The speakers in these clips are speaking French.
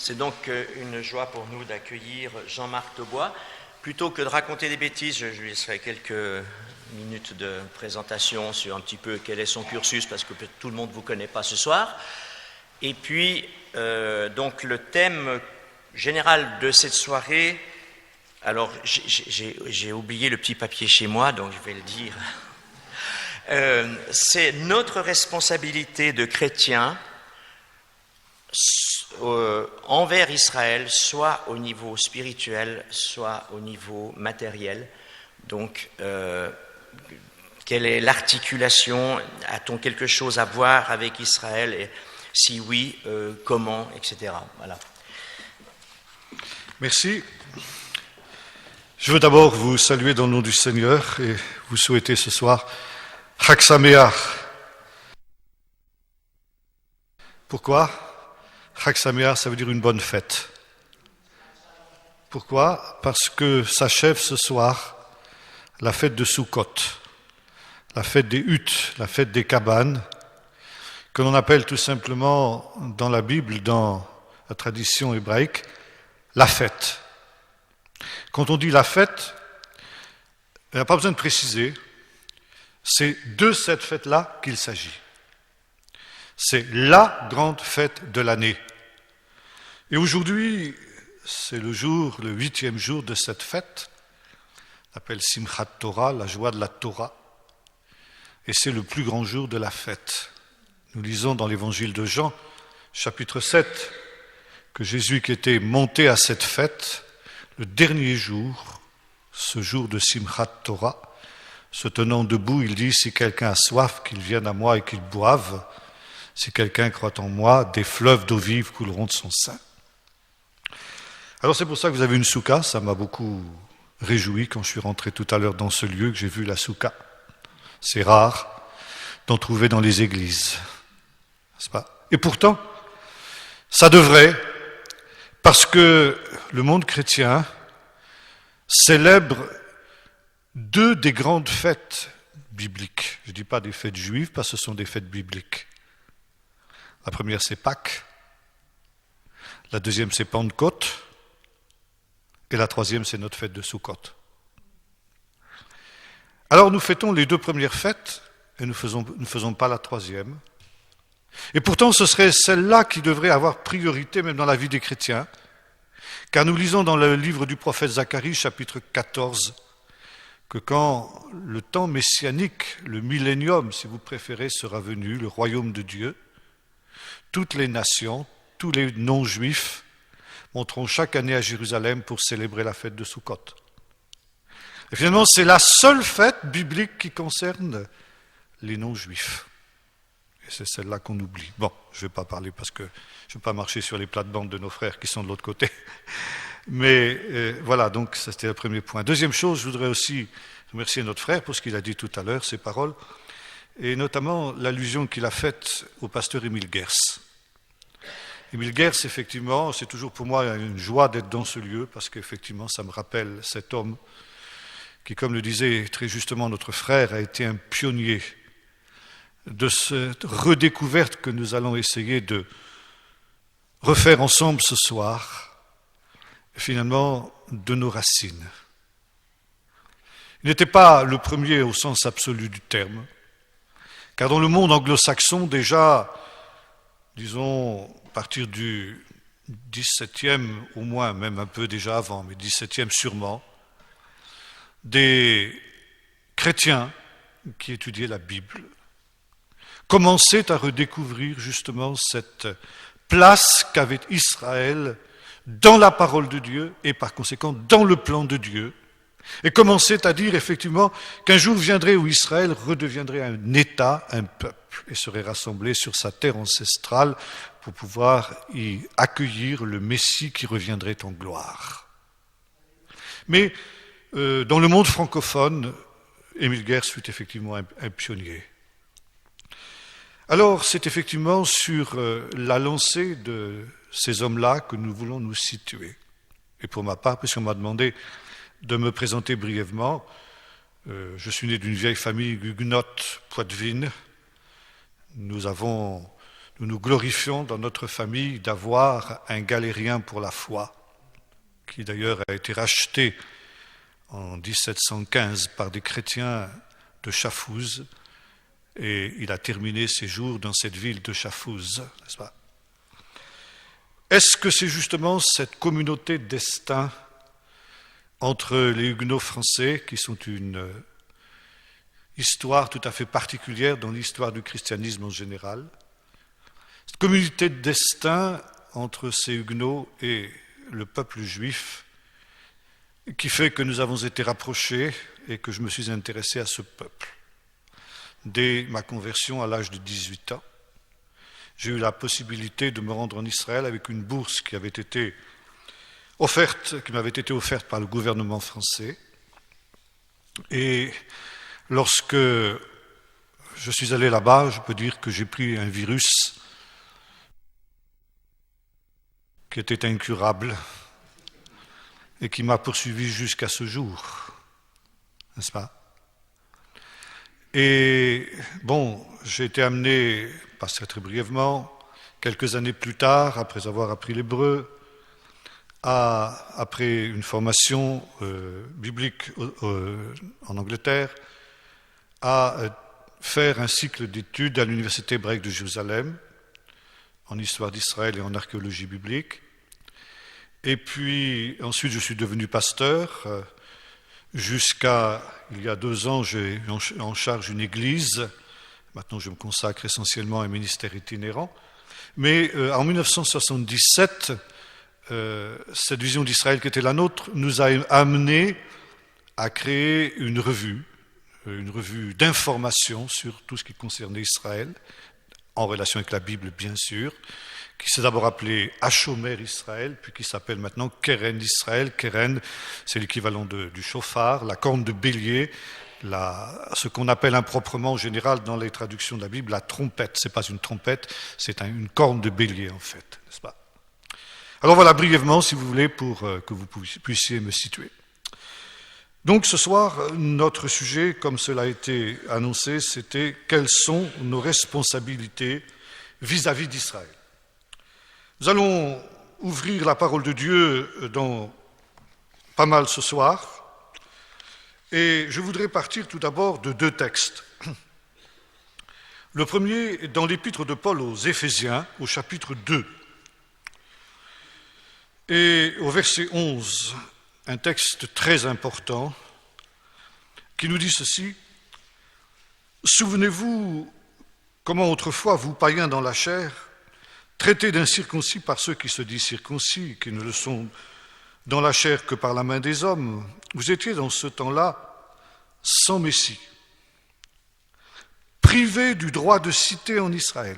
C'est donc une joie pour nous d'accueillir Jean-Marc Taubois. Plutôt que de raconter des bêtises, je lui laisserai quelques minutes de présentation sur un petit peu quel est son cursus, parce que tout le monde ne vous connaît pas ce soir. Et puis, donc le thème général de cette soirée, alors j'ai oublié le petit papier chez moi, donc je vais le dire. C'est notre responsabilité de chrétiens envers Israël, soit au niveau spirituel, soit au niveau matériel. Donc, quelle est l'articulation? A-t-on quelque chose à voir avec Israël? Et si oui, comment, etc. Voilà. Merci. Je veux d'abord vous saluer dans le nom du Seigneur et vous souhaiter ce soir Chag Sameach. Pourquoi? Chag Sameach, ça veut dire une bonne fête. Pourquoi? Parce que s'achève ce soir la fête de Sukkot, la fête des huttes, la fête des cabanes, que l'on appelle tout simplement dans la Bible, dans la tradition hébraïque, la fête. Quand on dit la fête, il n'y a pas besoin de préciser, c'est de cette fête-là qu'il s'agit. C'est la grande fête de l'année. Et aujourd'hui, c'est le 8e jour de cette fête, on appelle Simchat Torah, la joie de la Torah, et c'est le plus grand jour de la fête. Nous lisons dans l'évangile de Jean, chapitre 7, que Jésus qui était monté à cette fête, le dernier jour, ce jour de Simchat Torah, se tenant debout, il dit, si quelqu'un a soif, qu'il vienne à moi et qu'il boive. Si quelqu'un croit en moi, des fleuves d'eau vive couleront de son sein. Alors c'est pour ça que vous avez une souka, ça m'a beaucoup réjoui quand je suis rentré tout à l'heure dans ce lieu, que j'ai vu la souka. C'est rare d'en trouver dans les églises, n'est-ce pas? Et pourtant, ça devrait, parce que le monde chrétien célèbre deux des grandes fêtes bibliques. Je ne dis pas des fêtes juives, parce que ce sont des fêtes bibliques. La première, c'est Pâques. La deuxième, c'est Pentecôte. Et la troisième, c'est notre fête de Sukkot. Alors, nous fêtons les deux premières fêtes et nous ne faisons pas la troisième. Et pourtant, ce serait celle-là qui devrait avoir priorité, même dans la vie des chrétiens. Car nous lisons dans le livre du prophète Zacharie, chapitre 14, que quand le temps messianique, le millénium, si vous préférez, sera venu, le royaume de Dieu, toutes les nations, tous les non-juifs monteront chaque année à Jérusalem pour célébrer la fête de Sukkot. Et finalement, c'est la seule fête biblique qui concerne les non-juifs. Et c'est celle-là qu'on oublie. Bon, je ne vais pas parler parce que je ne vais pas marcher sur les plates-bandes de nos frères qui sont de l'autre côté. Mais voilà, donc ça c'était le premier point. Deuxième chose, je voudrais aussi remercier notre frère pour ce qu'il a dit tout à l'heure, ses paroles, et notamment l'allusion qu'il a faite au pasteur Émile Gers. Émile Gers, effectivement, c'est toujours pour moi une joie d'être dans ce lieu, parce qu'effectivement, ça me rappelle cet homme qui, comme le disait très justement notre frère, a été un pionnier de cette redécouverte que nous allons essayer de refaire ensemble ce soir, finalement, de nos racines. Il n'était pas le premier au sens absolu du terme, car dans le monde anglo-saxon, déjà, disons, à partir du XVIIe, au moins, même un peu déjà avant, mais XVIIe sûrement, des chrétiens qui étudiaient la Bible commençaient à redécouvrir justement cette place qu'avait Israël dans la parole de Dieu et par conséquent dans le plan de Dieu, et commençaient à dire effectivement qu'un jour viendrait où Israël redeviendrait un État, un peuple, et serait rassemblé sur sa terre ancestrale pour pouvoir y accueillir le Messie qui reviendrait en gloire. Mais dans le monde francophone, Émile Gers fut effectivement un pionnier. Alors, c'est effectivement sur la lancée de ces hommes-là que nous voulons nous situer. Et pour ma part, puisqu'on m'a demandé de me présenter brièvement, je suis né d'une vieille famille huguenote poitevine. Nous avons nous nous glorifions dans notre famille d'avoir un galérien pour la foi, qui d'ailleurs a été racheté en 1715 par des chrétiens de Schaffhouse, et il a terminé ses jours dans cette ville de Schaffhouse, n'est-ce pas? Est-ce que c'est justement cette communauté de destin entre les Huguenots français, qui sont une histoire tout à fait particulière dans l'histoire du christianisme en général, cette communauté de destin entre ces Huguenots et le peuple juif, qui fait que nous avons été rapprochés et que je me suis intéressé à ce peuple. Dès ma conversion à l'âge de 18 ans, j'ai eu la possibilité de me rendre en Israël avec une bourse qui m'avait été offerte par le gouvernement français. Et lorsque je suis allé là-bas, je peux dire que j'ai pris un virus qui était incurable et qui m'a poursuivi jusqu'à ce jour, n'est-ce pas? Et bon, j'ai été amené, passer très brièvement, quelques années plus tard, après avoir appris l'hébreu, après une formation biblique en Angleterre, à faire un cycle d'études à l'Université hébraïque de Jérusalem, en histoire d'Israël et en archéologie biblique. Et puis ensuite je suis devenu pasteur. Jusqu'à il y a 2 ans, j'ai en charge une église. Maintenant je me consacre essentiellement à un ministère itinérant. Mais en 1977, cette vision d'Israël qui était la nôtre nous a amené à créer une revue d'information sur tout ce qui concernait Israël, en relation avec la Bible bien sûr, qui s'est d'abord appelé Hachomer Israël, puis qui s'appelle maintenant Keren Israël. Keren, c'est l'équivalent du chauffard, la corne de bélier, ce qu'on appelle improprement en général dans les traductions de la Bible la trompette. Ce n'est pas une trompette, c'est une corne de bélier en fait, n'est-ce pas? Alors voilà brièvement, si vous voulez, pour que vous puissiez me situer. Donc ce soir, notre sujet, comme cela a été annoncé, c'était « Quelles sont nos responsabilités vis-à-vis d'Israël ?» Nous allons ouvrir la parole de Dieu dans pas mal ce soir, et je voudrais partir tout d'abord de 2 textes. Le premier est dans l'épître de Paul aux Éphésiens, au chapitre 2, et au verset 11, un texte très important qui nous dit ceci: « Souvenez-vous comment autrefois vous, païens dans la chair, traités d'incirconcis par ceux qui se disent circoncis, qui ne le sont dans la chair que par la main des hommes, vous étiez dans ce temps-là sans Messie, privés du droit de cité en Israël,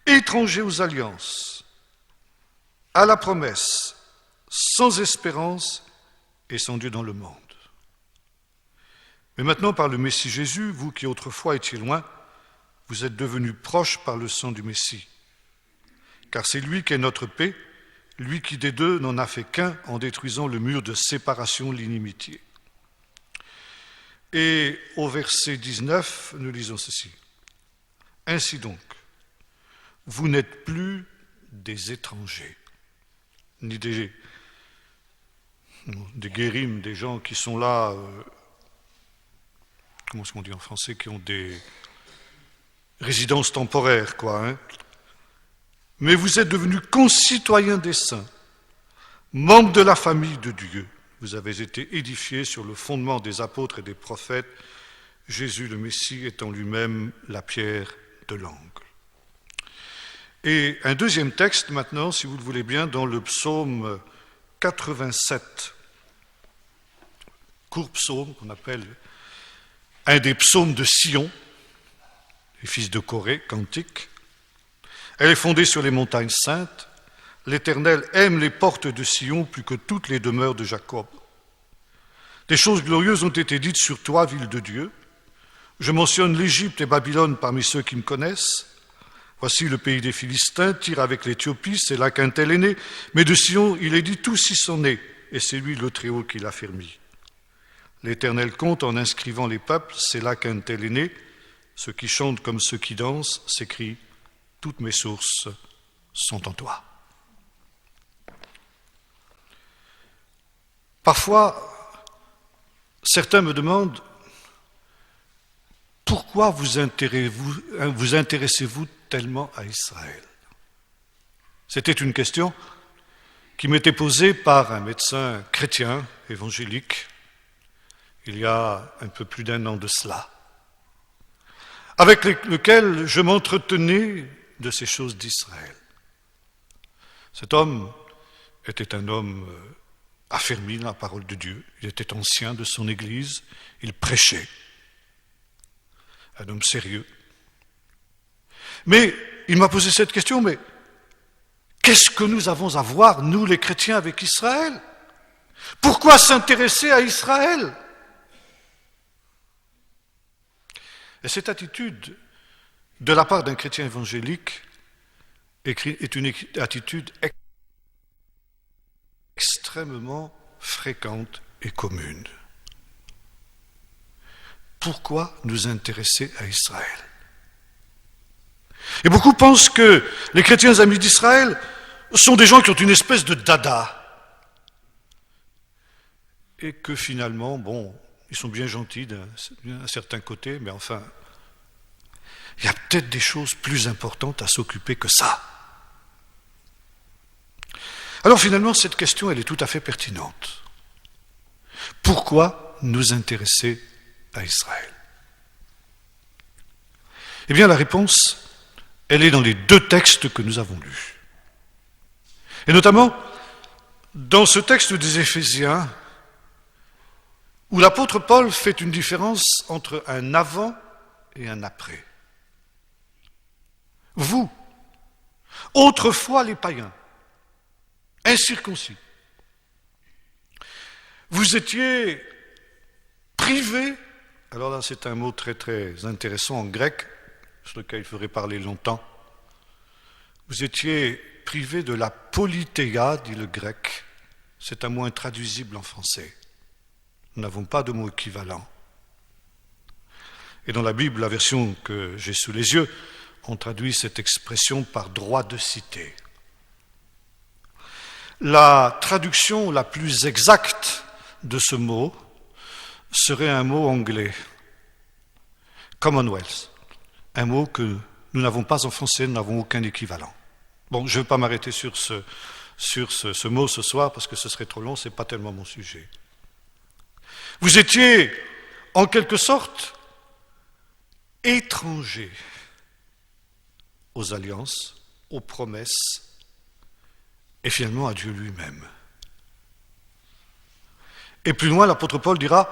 étrangers aux alliances, à la promesse, sans espérance et sans Dieu dans le monde. Mais maintenant, par le Messie Jésus, vous qui autrefois étiez loin, vous êtes devenus proches par le sang du Messie. Car c'est lui qui est notre paix, lui qui des deux n'en a fait qu'un en détruisant le mur de séparation, l'inimitié. » Et au verset 19, nous lisons ceci. « Ainsi donc, vous n'êtes plus des étrangers, ni des guérims, des gens qui sont là, comment est-ce qu'on dit en français, qui ont des résidences temporaires, quoi. Hein. Mais vous êtes devenus concitoyens des saints, membres de la famille de Dieu. Vous avez été édifiés sur le fondement des apôtres et des prophètes, Jésus le Messie étant lui-même la pierre de l'angle. » Et un deuxième texte maintenant, si vous le voulez bien, dans le psaume 87, court psaume qu'on appelle un des psaumes de Sion, les fils de Corée, cantique. Elle est fondée sur les montagnes saintes. L'Éternel aime les portes de Sion plus que toutes les demeures de Jacob. Des choses glorieuses ont été dites sur toi, ville de Dieu. Je mentionne l'Égypte et Babylone parmi ceux qui me connaissent. Voici le pays des Philistins, Tyr avec l'Éthiopie, c'est là qu'un tel est né. Mais de Sion, il est dit, tous y sont nés, et c'est lui le Très-Haut qui l'a fermi. L'Éternel compte en inscrivant les peuples, c'est là qu'un tel est né. Ceux qui chantent comme ceux qui dansent s'écrient toutes mes sources sont en toi. Parfois, certains me demandent pourquoi vous intéressez-vous tellement à Israël? C'était une question qui m'était posée par un médecin chrétien évangélique il y a un peu plus d'1 an de cela, avec lequel je m'entretenais de ces choses d'Israël. Cet homme était un homme affermi dans la parole de Dieu, il était ancien de son Église, il prêchait, un homme sérieux. Mais il m'a posé cette question, mais qu'est-ce que nous avons à voir, nous les chrétiens, avec Israël? Pourquoi s'intéresser à Israël? Et cette attitude de la part d'un chrétien évangélique est une attitude extrêmement fréquente et commune. Pourquoi nous intéresser à Israël? Et beaucoup pensent que les chrétiens amis d'Israël sont des gens qui ont une espèce de dada. Et que finalement, ils sont bien gentils d'un certain côté, mais enfin, il y a peut-être des choses plus importantes à s'occuper que ça. Alors finalement, cette question, elle est tout à fait pertinente. Pourquoi nous intéresser à Israël? Eh bien, la réponse, elle est dans les 2 textes que nous avons lus. Et notamment, dans ce texte des Éphésiens, où l'apôtre Paul fait une différence entre un avant et un après. Vous, autrefois les païens, incirconcis, vous étiez privés, alors là c'est un mot très très intéressant en grec, sur lequel il faudrait parler longtemps, vous étiez privés de la politeia, dit le grec, c'est un mot intraduisible en français. Nous n'avons pas de mot équivalent. Et dans la Bible, la version que j'ai sous les yeux, on traduit cette expression par droit de cité. La traduction la plus exacte de ce mot serait un mot anglais, Commonwealth, un mot que nous n'avons pas en français, nous n'avons aucun équivalent. Bon, je ne vais pas m'arrêter sur ce mot ce soir parce que ce serait trop long, ce n'est pas tellement mon sujet. Vous étiez, en quelque sorte, étrangers aux alliances, aux promesses, et finalement à Dieu lui-même. Et plus loin, l'apôtre Paul dira,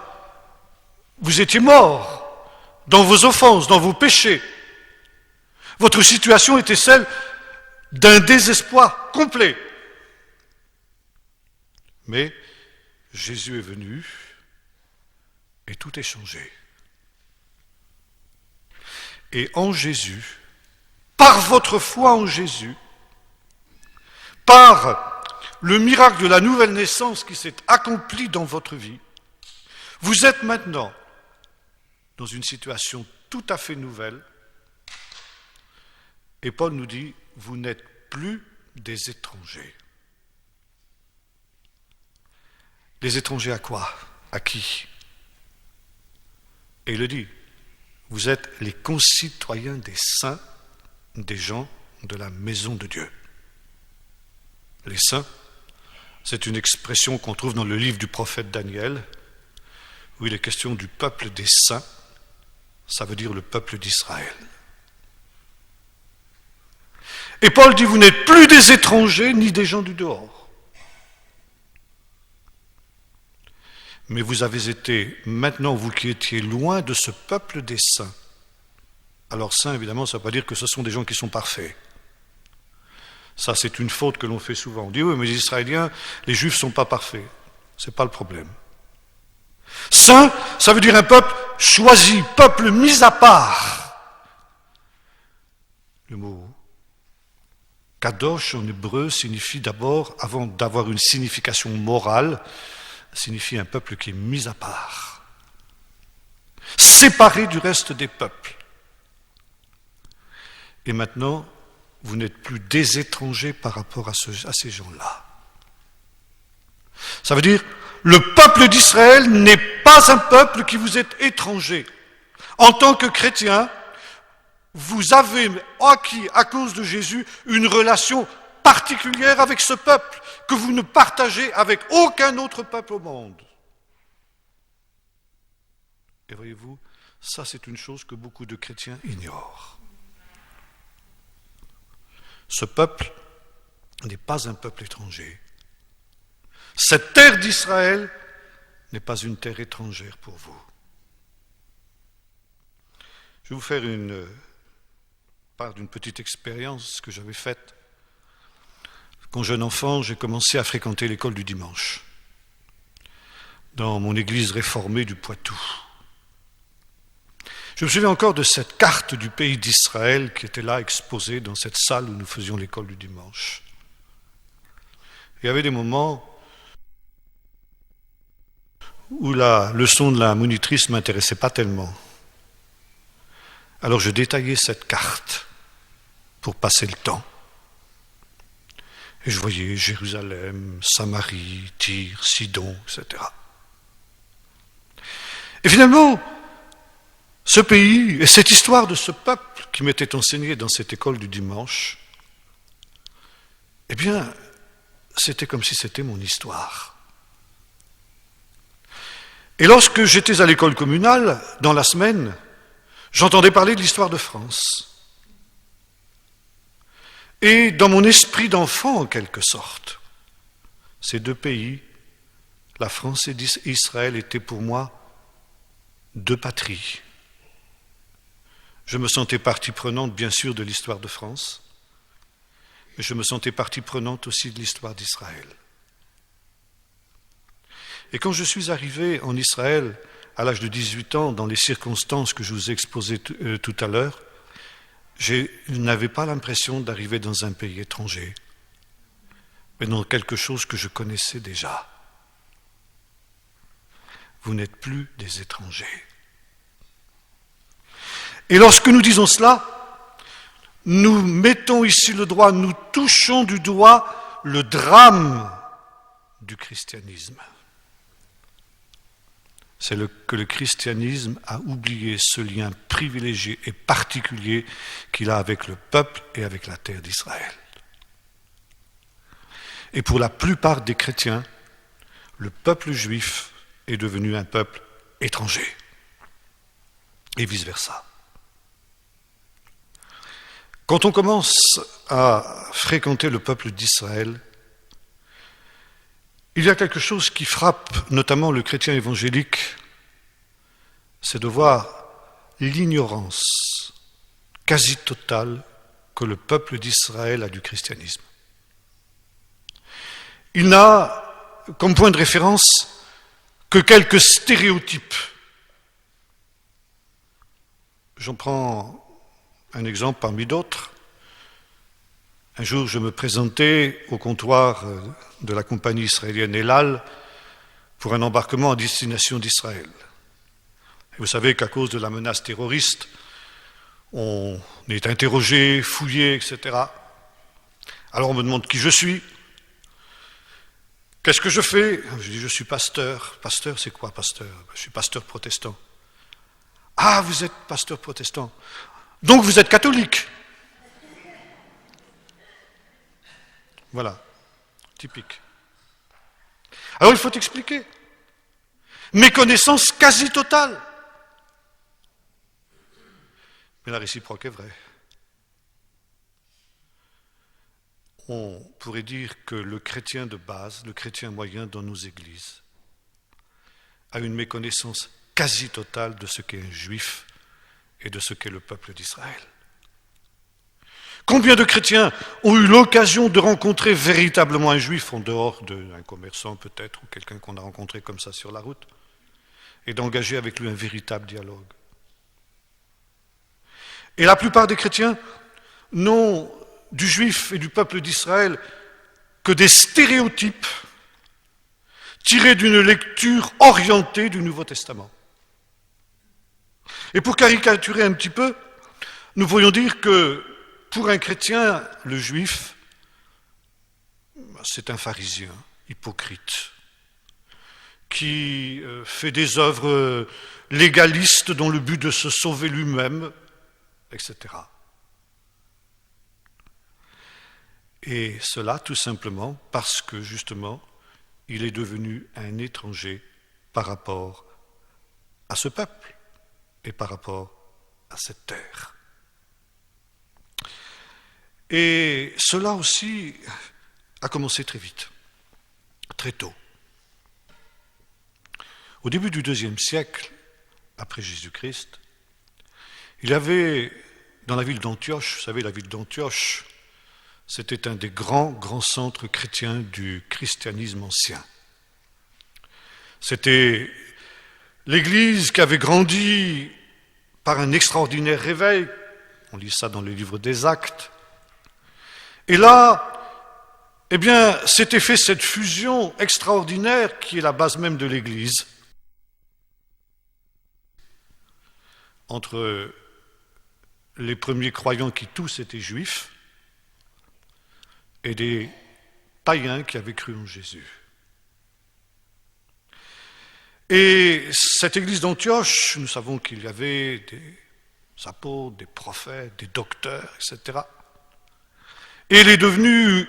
vous étiez morts dans vos offenses, dans vos péchés. Votre situation était celle d'un désespoir complet. Mais Jésus est venu et tout est changé. Et en Jésus, par votre foi en Jésus, par le miracle de la nouvelle naissance qui s'est accompli dans votre vie, vous êtes maintenant dans une situation tout à fait nouvelle. Et Paul nous dit, vous n'êtes plus des étrangers. Des étrangers à quoi? À qui? Et il le dit, vous êtes les concitoyens des saints, des gens de la maison de Dieu. Les saints, c'est une expression qu'on trouve dans le livre du prophète Daniel, où il est question du peuple des saints, ça veut dire le peuple d'Israël. Et Paul dit, vous n'êtes plus des étrangers ni des gens du dehors. Mais vous avez été, maintenant vous qui étiez loin de ce peuple des saints. Alors saints, évidemment, ça ne veut pas dire que ce sont des gens qui sont parfaits. Ça, c'est une faute que l'on fait souvent. On dit, oui, mais les Israéliens, les Juifs ne sont pas parfaits. Ce n'est pas le problème. Saint, ça veut dire un peuple choisi, peuple mis à part. Le mot kadosh en hébreu signifie d'abord, avant d'avoir une signification morale, signifie un peuple qui est mis à part, séparé du reste des peuples. Et maintenant, vous n'êtes plus des étrangers par rapport à ces gens-là. Ça veut dire, le peuple d'Israël n'est pas un peuple qui vous est étranger. En tant que chrétien, vous avez acquis, à cause de Jésus, une relation particulière avec ce peuple que vous ne partagez avec aucun autre peuple au monde. Et voyez-vous, ça c'est une chose que beaucoup de chrétiens ignorent. Ce peuple n'est pas un peuple étranger. Cette terre d'Israël n'est pas une terre étrangère pour vous. Je vais vous faire part d'une petite expérience que j'avais faite. Quand jeune enfant, j'ai commencé à fréquenter l'école du dimanche dans mon église réformée du Poitou. Je me souviens encore de cette carte du pays d'Israël qui était là exposée dans cette salle où nous faisions l'école du dimanche. Il y avait des moments où la leçon de la monitrice ne m'intéressait pas tellement. Alors je détaillais cette carte pour passer le temps. Et je voyais Jérusalem, Samarie, Tyr, Sidon, etc. Et finalement, ce pays et cette histoire de ce peuple qui m'était enseigné dans cette école du dimanche, eh bien, c'était comme si c'était mon histoire. Et lorsque j'étais à l'école communale, dans la semaine, j'entendais parler de l'histoire de France. Et dans mon esprit d'enfant, en quelque sorte, ces deux pays, la France et Israël, étaient pour moi deux patries. Je me sentais partie prenante, bien sûr, de l'histoire de France, mais je me sentais partie prenante aussi de l'histoire d'Israël. Et quand je suis arrivé en Israël, à l'âge de 18 ans, dans les circonstances que je vous ai exposées tout à l'heure, je n'avais pas l'impression d'arriver dans un pays étranger, mais dans quelque chose que je connaissais déjà. Vous n'êtes plus des étrangers. Et lorsque nous disons cela, nous mettons ici le doigt, nous touchons du doigt le drame du christianisme. C'est que le christianisme a oublié ce lien privilégié et particulier qu'il a avec le peuple et avec la terre d'Israël. Et pour la plupart des chrétiens, le peuple juif est devenu un peuple étranger. Et vice-versa. Quand on commence à fréquenter le peuple d'Israël, il y a quelque chose qui frappe notamment le chrétien évangélique, c'est de voir l'ignorance quasi totale que le peuple d'Israël a du christianisme. Il n'a comme point de référence que quelques stéréotypes. J'en prends un exemple parmi d'autres. Un jour, je me présentais au comptoir de la compagnie israélienne El Al pour un embarquement à destination d'Israël. Et vous savez qu'à cause de la menace terroriste, on est interrogé, fouillé, etc. Alors on me demande qui je suis. Qu'est-ce que je fais? Je dis, je suis pasteur. Pasteur, c'est quoi, pasteur? Je suis pasteur protestant. Ah, vous êtes pasteur protestant. Donc vous êtes catholique. Voilà, typique. Alors il faut expliquer. Méconnaissance quasi totale. Mais la réciproque est vraie. On pourrait dire que le chrétien de base, le chrétien moyen dans nos églises, a une méconnaissance quasi totale de ce qu'est un juif et de ce qu'est le peuple d'Israël. Combien de chrétiens ont eu l'occasion de rencontrer véritablement un juif en dehors d'un commerçant peut-être, ou quelqu'un qu'on a rencontré comme ça sur la route, et d'engager avec lui un véritable dialogue? Et la plupart des chrétiens n'ont du juif et du peuple d'Israël que des stéréotypes tirés d'une lecture orientée du Nouveau Testament. Et pour caricaturer un petit peu, nous pourrions dire que pour un chrétien, le juif, c'est un pharisien, hypocrite, qui fait des œuvres légalistes dans le but de se sauver lui-même, etc. Et cela tout simplement parce que justement, il est devenu un étranger par rapport à ce peuple et par rapport à cette terre. Et cela aussi a commencé très vite, très tôt. Au début du IIe siècle, après Jésus-Christ, il y avait dans la ville d'Antioche, vous savez, la ville d'Antioche, c'était un des grands centres chrétiens du christianisme ancien. C'était l'Église qui avait grandi par un extraordinaire réveil, on lit ça dans le livre des Actes. Et là, eh bien, s'était fait cette fusion extraordinaire qui est la base même de l'Église entre les premiers croyants qui tous étaient juifs et des païens qui avaient cru en Jésus. Et cette église d'Antioche, nous savons qu'il y avait des apôtres, des prophètes, des docteurs, etc. Et elle est devenue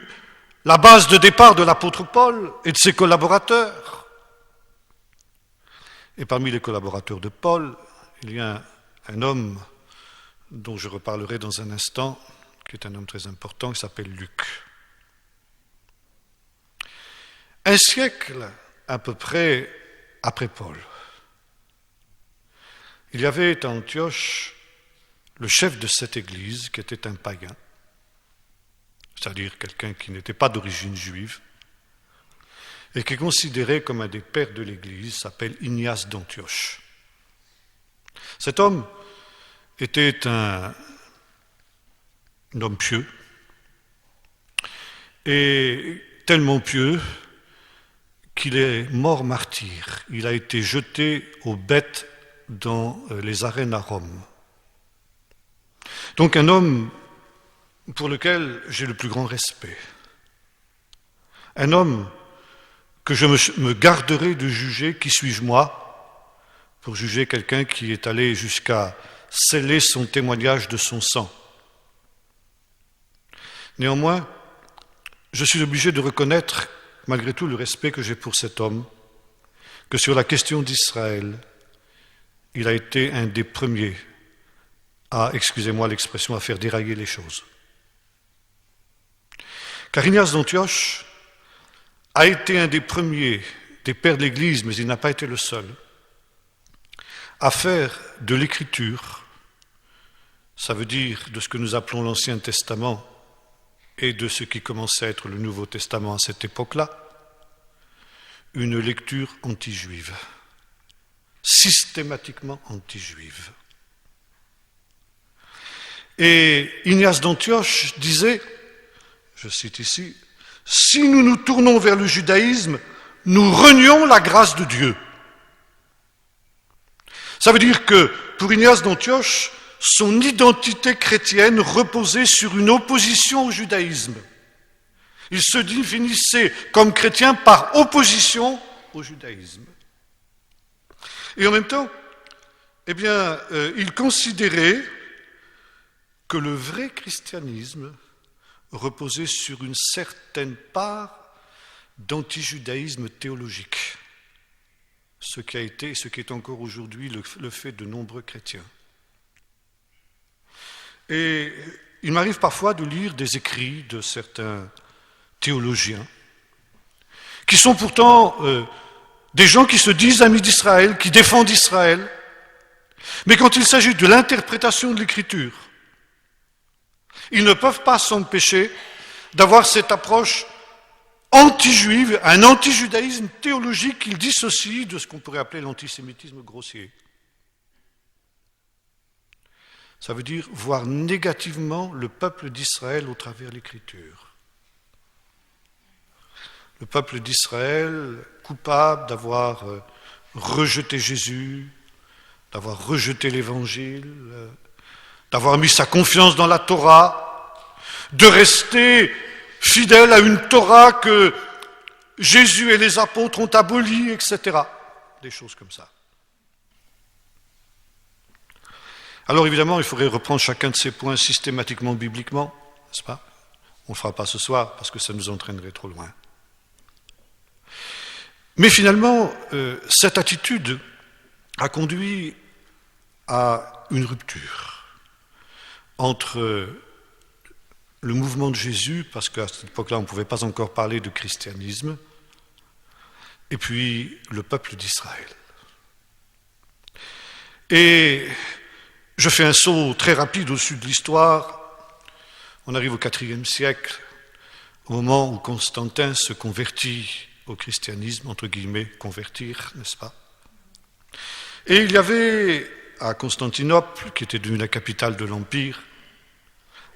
la base de départ de l'apôtre Paul et de ses collaborateurs. Et parmi les collaborateurs de Paul, il y a un homme dont je reparlerai dans un instant, qui est un homme très important, qui s'appelle Luc. Un siècle à peu près après Paul, il y avait à Antioche le chef de cette église qui était un païen, c'est-à-dire quelqu'un qui n'était pas d'origine juive, et qui est considéré comme un des pères de l'église, s'appelle Ignace d'Antioche. Cet homme était un homme pieux, et tellement pieux qu'il est mort martyr. Il a été jeté aux bêtes dans les arènes à Rome. Donc un homme pour lequel j'ai le plus grand respect. Un homme que je me garderai de juger. Qui suis-je moi pour juger quelqu'un qui est allé jusqu'à sceller son témoignage de son sang? Néanmoins, je suis obligé de reconnaître, malgré tout le respect que j'ai pour cet homme, que sur la question d'Israël, il a été un des premiers à, excusez-moi l'expression, à faire dérailler les choses. Car Ignace d'Antioche a été un des premiers des pères de l'Église, mais il n'a pas été le seul, à faire de l'écriture, ça veut dire de ce que nous appelons l'Ancien Testament et de ce qui commençait à être le Nouveau Testament à cette époque-là, une lecture anti-juive, systématiquement anti-juive. Et Ignace d'Antioche disait, je cite ici, « Si nous nous tournons vers le judaïsme, nous renions la grâce de Dieu. » Ça veut dire que pour Ignace d'Antioche, son identité chrétienne reposait sur une opposition au judaïsme. Il se définissait comme chrétien par opposition au judaïsme. Et en même temps, eh bien, il considérait que le vrai christianisme reposait sur une certaine part d'antijudaïsme théologique, ce qui a été et ce qui est encore aujourd'hui le fait de nombreux chrétiens. Et il m'arrive parfois de lire des écrits de certains théologiens, qui sont pourtant des gens qui se disent amis d'Israël, qui défendent Israël, mais quand il s'agit de l'interprétation de l'Écriture, ils ne peuvent pas s'empêcher d'avoir cette approche anti-juive, un anti-judaïsme théologique qu'ils dissocient de ce qu'on pourrait appeler l'antisémitisme grossier. Ça veut dire voir négativement le peuple d'Israël au travers de l'Écriture. Le peuple d'Israël coupable d'avoir rejeté Jésus, d'avoir rejeté l'Évangile, d'avoir mis sa confiance dans la Torah, de rester fidèle à une Torah que Jésus et les apôtres ont abolie, etc. Des choses comme ça. Alors évidemment, il faudrait reprendre chacun de ces points systématiquement, bibliquement, n'est-ce pas? On ne le fera pas ce soir parce que ça nous entraînerait trop loin. Mais finalement, cette attitude a conduit à une rupture entre le mouvement de Jésus, parce qu'à cette époque-là, on ne pouvait pas encore parler de christianisme, et puis le peuple d'Israël. Et je fais un saut très rapide au-dessus de l'histoire. On arrive au IVe siècle, au moment où Constantin se convertit au christianisme, entre guillemets, convertir, n'est-ce pas? Et il y avait à Constantinople, qui était devenue la capitale de l'Empire,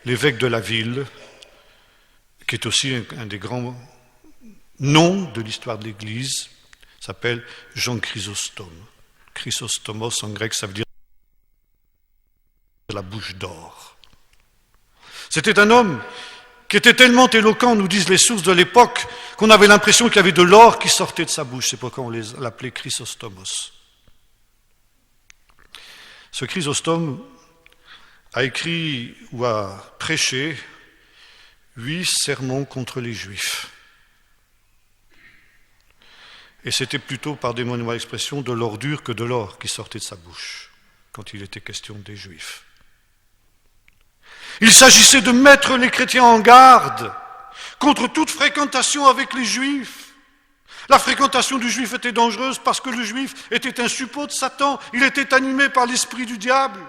l'évêque de la ville, qui est aussi un des grands noms de l'histoire de l'Église, s'appelle Jean Chrysostome. Chrysostomos en grec, ça veut dire la bouche d'or. C'était un homme qui était tellement éloquent, nous disent les sources de l'époque, qu'on avait l'impression qu'il y avait de l'or qui sortait de sa bouche. C'est pourquoi on l'appelait Chrysostomos. Ce Chrysostome a écrit ou a prêché 8 sermons contre les Juifs. Et c'était plutôt, pardonnez-moi l'expression, de l'ordure que de l'or qui sortait de sa bouche, quand il était question des Juifs. Il s'agissait de mettre les chrétiens en garde contre toute fréquentation avec les Juifs. La fréquentation du Juif était dangereuse parce que le Juif était un suppôt de Satan, il était animé par l'esprit du diable.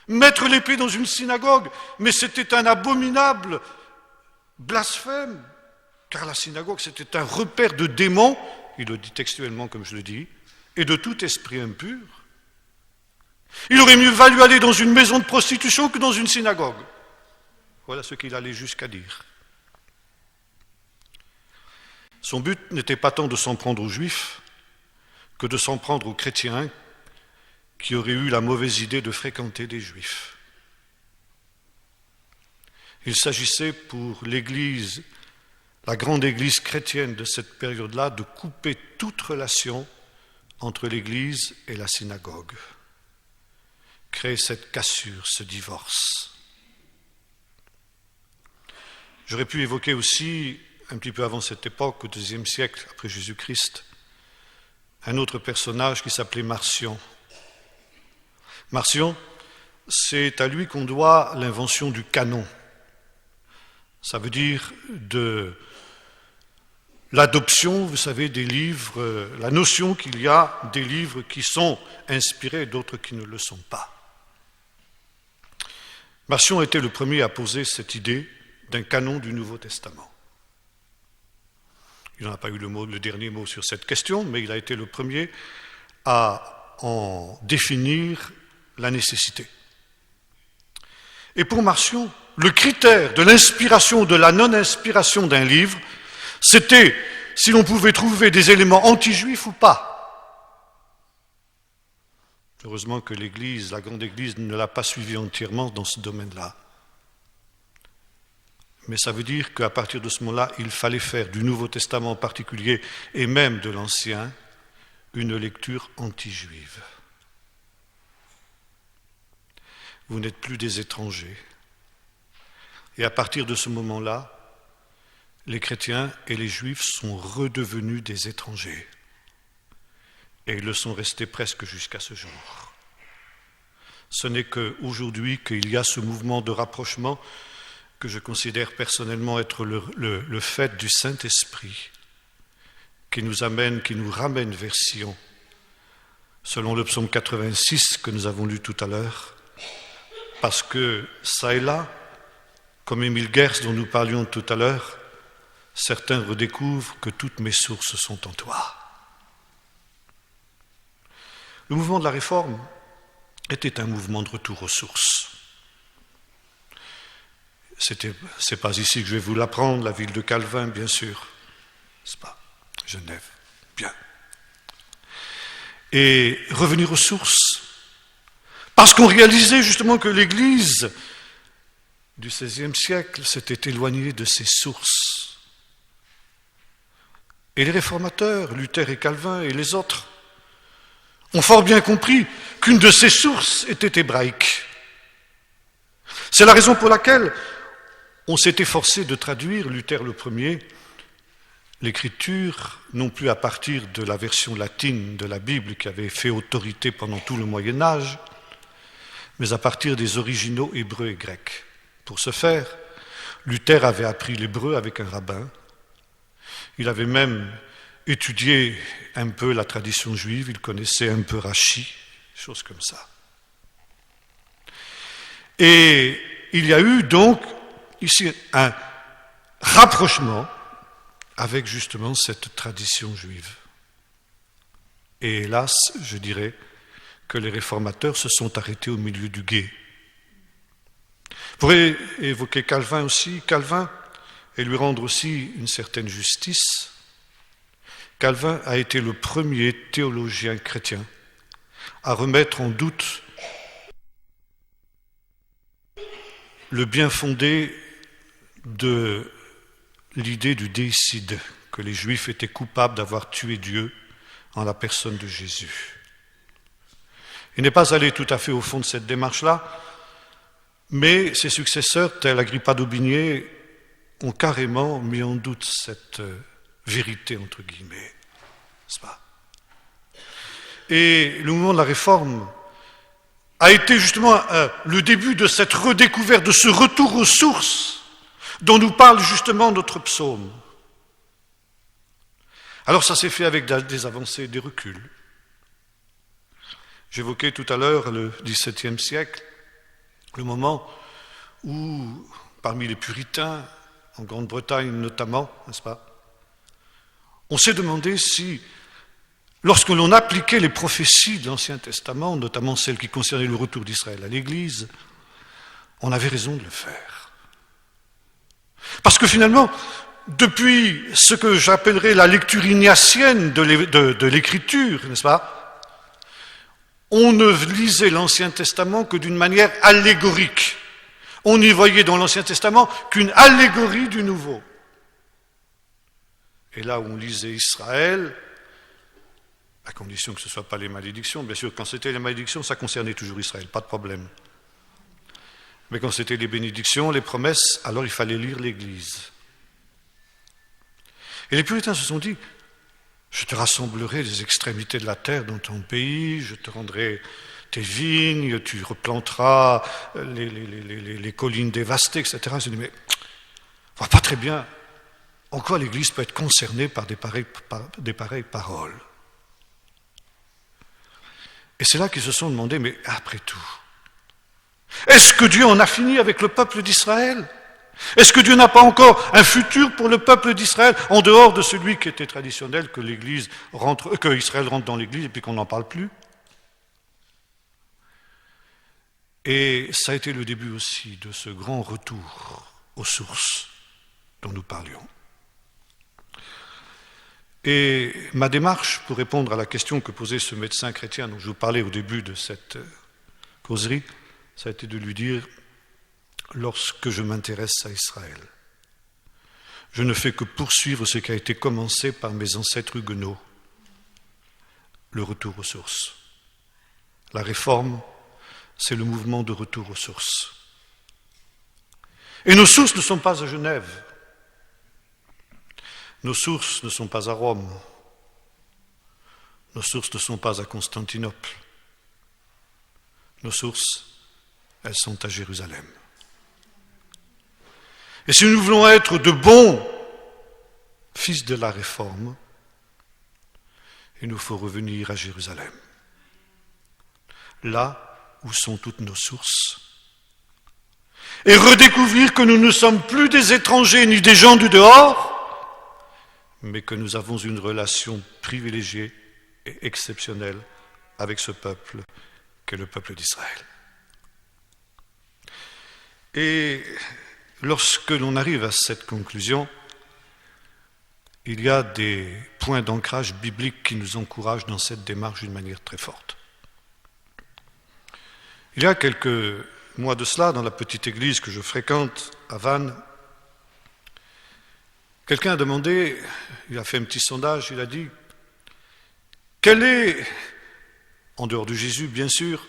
Mettre l'épée dans une synagogue, mais c'était un abominable blasphème, car la synagogue c'était un repère de démons, il le dit textuellement comme je le dis, et de tout esprit impur. Il aurait mieux valu aller dans une maison de prostitution que dans une synagogue. Voilà ce qu'il allait jusqu'à dire. Son but n'était pas tant de s'en prendre aux Juifs que de s'en prendre aux chrétiens qui auraient eu la mauvaise idée de fréquenter des Juifs. Il s'agissait pour l'Église, la grande Église chrétienne de cette période-là, de couper toute relation entre l'Église et la synagogue. Créer cette cassure, ce divorce. J'aurais pu évoquer aussi, un petit peu avant cette époque, au IIe siècle, après Jésus-Christ, un autre personnage qui s'appelait Marcion. Marcion, c'est à lui qu'on doit l'invention du canon. Ça veut dire de l'adoption, vous savez, des livres, la notion qu'il y a des livres qui sont inspirés et d'autres qui ne le sont pas. Marcion était le premier à poser cette idée d'un canon du Nouveau Testament. Il n'en a pas eu le dernier mot sur cette question, mais il a été le premier à en définir la nécessité. Et pour Marcion, le critère de l'inspiration ou de la non-inspiration d'un livre, c'était si l'on pouvait trouver des éléments anti-juifs ou pas. Heureusement que l'Église, la grande Église, ne l'a pas suivi entièrement dans ce domaine-là. Mais ça veut dire qu'à partir de ce moment-là, il fallait faire du Nouveau Testament en particulier, et même de l'Ancien, une lecture anti-juive. Vous n'êtes plus des étrangers. Et à partir de ce moment-là, les chrétiens et les juifs sont redevenus des étrangers. Et ils le sont restés presque jusqu'à ce jour. Ce n'est qu'aujourd'hui qu'il y a ce mouvement de rapprochement que je considère personnellement être le fait du Saint-Esprit qui nous ramène vers Sion. Selon le psaume 86 que nous avons lu tout à l'heure, parce que ça et là, comme Émile Gers dont nous parlions tout à l'heure, certains redécouvrent que toutes mes sources sont en toi. Le mouvement de la Réforme était un mouvement de retour aux sources. C'est pas ici que je vais vous l'apprendre, la ville de Calvin, bien sûr. C'est pas Genève. Bien. Et revenir aux sources. Parce qu'on réalisait justement que l'Église du XVIe siècle s'était éloigné de ses sources. Et les réformateurs, Luther et Calvin et les autres, ont fort bien compris qu'une de ces sources était hébraïque. C'est la raison pour laquelle on s'est efforcé de traduire, Luther le premier, l'écriture, non plus à partir de la version latine de la Bible qui avait fait autorité pendant tout le Moyen-Âge, mais à partir des originaux hébreux et grecs. Pour ce faire, Luther avait appris l'hébreu avec un rabbin. Il avait même étudié un peu la tradition juive, il connaissait un peu Rachi, choses comme ça. Et il y a eu donc ici un rapprochement avec justement cette tradition juive. Et hélas, je dirais que les réformateurs se sont arrêtés au milieu du gué. Je pourrais évoquer Calvin aussi, Calvin, et lui rendre aussi une certaine justice. Calvin a été le premier théologien chrétien à remettre en doute le bien fondé de l'idée du déicide, que les Juifs étaient coupables d'avoir tué Dieu en la personne de Jésus. Il n'est pas allé tout à fait au fond de cette démarche-là, mais ses successeurs, tels Agrippa d'Aubigné, ont carrément mis en doute cette vérité, entre guillemets, n'est-ce pas ? Et le mouvement de la Réforme a été justement le début de cette redécouverte, de ce retour aux sources dont nous parle justement notre psaume. Alors ça s'est fait avec des avancées et des reculs. J'évoquais tout à l'heure le XVIIe siècle, le moment où, parmi les puritains, en Grande-Bretagne notamment, n'est-ce pas, on s'est demandé si, lorsque l'on appliquait les prophéties de l'Ancien Testament, notamment celles qui concernaient le retour d'Israël à l'Église, on avait raison de le faire. Parce que finalement, depuis ce que j'appellerais la lecture ignatienne de l'Écriture, n'est-ce pas, on ne lisait l'Ancien Testament que d'une manière allégorique. On n'y voyait dans l'Ancien Testament qu'une allégorie du Nouveau. Et là où on lisait Israël, à condition que ce ne soit pas les malédictions, bien sûr, quand c'était les malédictions, ça concernait toujours Israël, pas de problème. Mais quand c'était les bénédictions, les promesses, alors il fallait lire l'Église. Et les puritains se sont dit, je te rassemblerai les extrémités de la terre dans ton pays, je te rendrai tes vignes, tu replanteras les collines dévastées, etc. Je dis, mais on ne voit pas très bien en quoi l'Église peut être concernée par des pareilles paroles. Et c'est là qu'ils se sont demandé, mais après tout, est-ce que Dieu en a fini avec le peuple d'Israël ? Est-ce que Dieu n'a pas encore un futur pour le peuple d'Israël, en dehors de celui qui était traditionnel, que Israël rentre dans l'Église et puis qu'on n'en parle plus ? Et ça a été le début aussi de ce grand retour aux sources dont nous parlions. Et ma démarche, pour répondre à la question que posait ce médecin chrétien dont je vous parlais au début de cette causerie, ça a été de lui dire, lorsque je m'intéresse à Israël, je ne fais que poursuivre ce qui a été commencé par mes ancêtres huguenots, le retour aux sources. La réforme, c'est le mouvement de retour aux sources. Et nos sources ne sont pas à Genève. Nos sources ne sont pas à Rome. Nos sources ne sont pas à Constantinople. Nos sources, elles sont à Jérusalem. Et si nous voulons être de bons fils de la Réforme, il nous faut revenir à Jérusalem. Là où sont toutes nos sources. Et redécouvrir que nous ne sommes plus des étrangers ni des gens du dehors, mais que nous avons une relation privilégiée et exceptionnelle avec ce peuple qu'est le peuple d'Israël. Et lorsque l'on arrive à cette conclusion, il y a des points d'ancrage biblique qui nous encouragent dans cette démarche d'une manière très forte. Il y a quelques mois de cela, dans la petite église que je fréquente à Vannes, quelqu'un a demandé, il a fait un petit sondage, il a dit « Quel est, en dehors de Jésus bien sûr,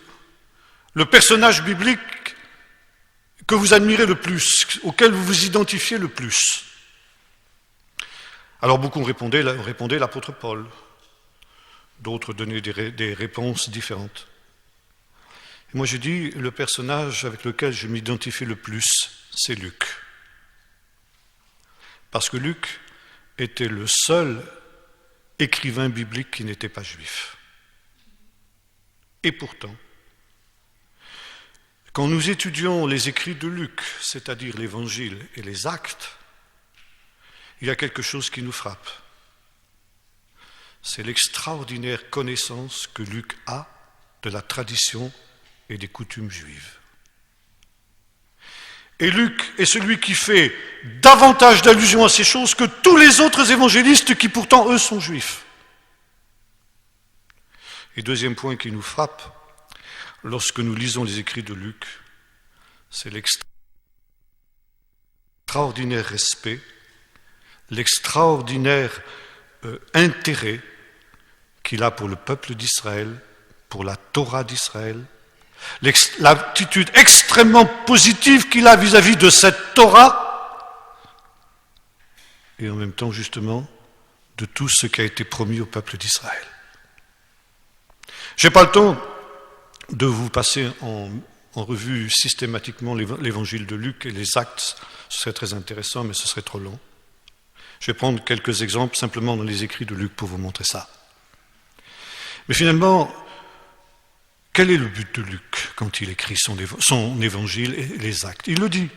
le personnage biblique que vous admirez le plus, auquel vous vous identifiez le plus ?» Alors beaucoup répondaient l'apôtre Paul, d'autres donnaient des réponses différentes. Et moi j'ai dit, le personnage avec lequel je m'identifie le plus, c'est Luc. Parce que Luc était le seul écrivain biblique qui n'était pas juif. Et pourtant, quand nous étudions les écrits de Luc, c'est-à-dire l'Évangile et les Actes, il y a quelque chose qui nous frappe. C'est l'extraordinaire connaissance que Luc a de la tradition et des coutumes juives. Et Luc est celui qui fait davantage d'allusions à ces choses que tous les autres évangélistes qui pourtant, eux, sont juifs. Et deuxième point qui nous frappe, lorsque nous lisons les écrits de Luc, c'est l'extraordinaire respect, l'extraordinaire intérêt qu'il a pour le peuple d'Israël, pour la Torah d'Israël, l'attitude extrêmement positive qu'il a vis-à-vis de cette Torah, et en même temps, justement, de tout ce qui a été promis au peuple d'Israël. Je n'ai pas le temps de vous passer en revue systématiquement l'évangile de Luc et les actes, ce serait très intéressant, mais ce serait trop long. Je vais prendre quelques exemples simplement dans les écrits de Luc pour vous montrer ça. Mais finalement, quel est le but de Luc quand il écrit son évangile et les actes? Il le dit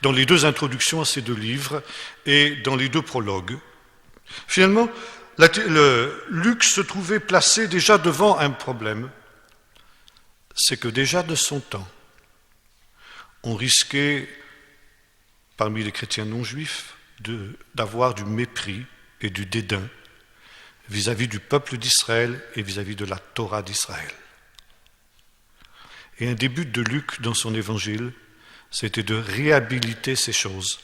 dans les deux introductions à ces deux livres et dans les deux prologues. Finalement, Luc se trouvait placé déjà devant un problème. C'est que déjà de son temps, on risquait, parmi les chrétiens non juifs, d'avoir du mépris et du dédain vis-à-vis du peuple d'Israël et vis-à-vis de la Torah d'Israël. Et un des buts de Luc dans son évangile, c'était de réhabiliter ces choses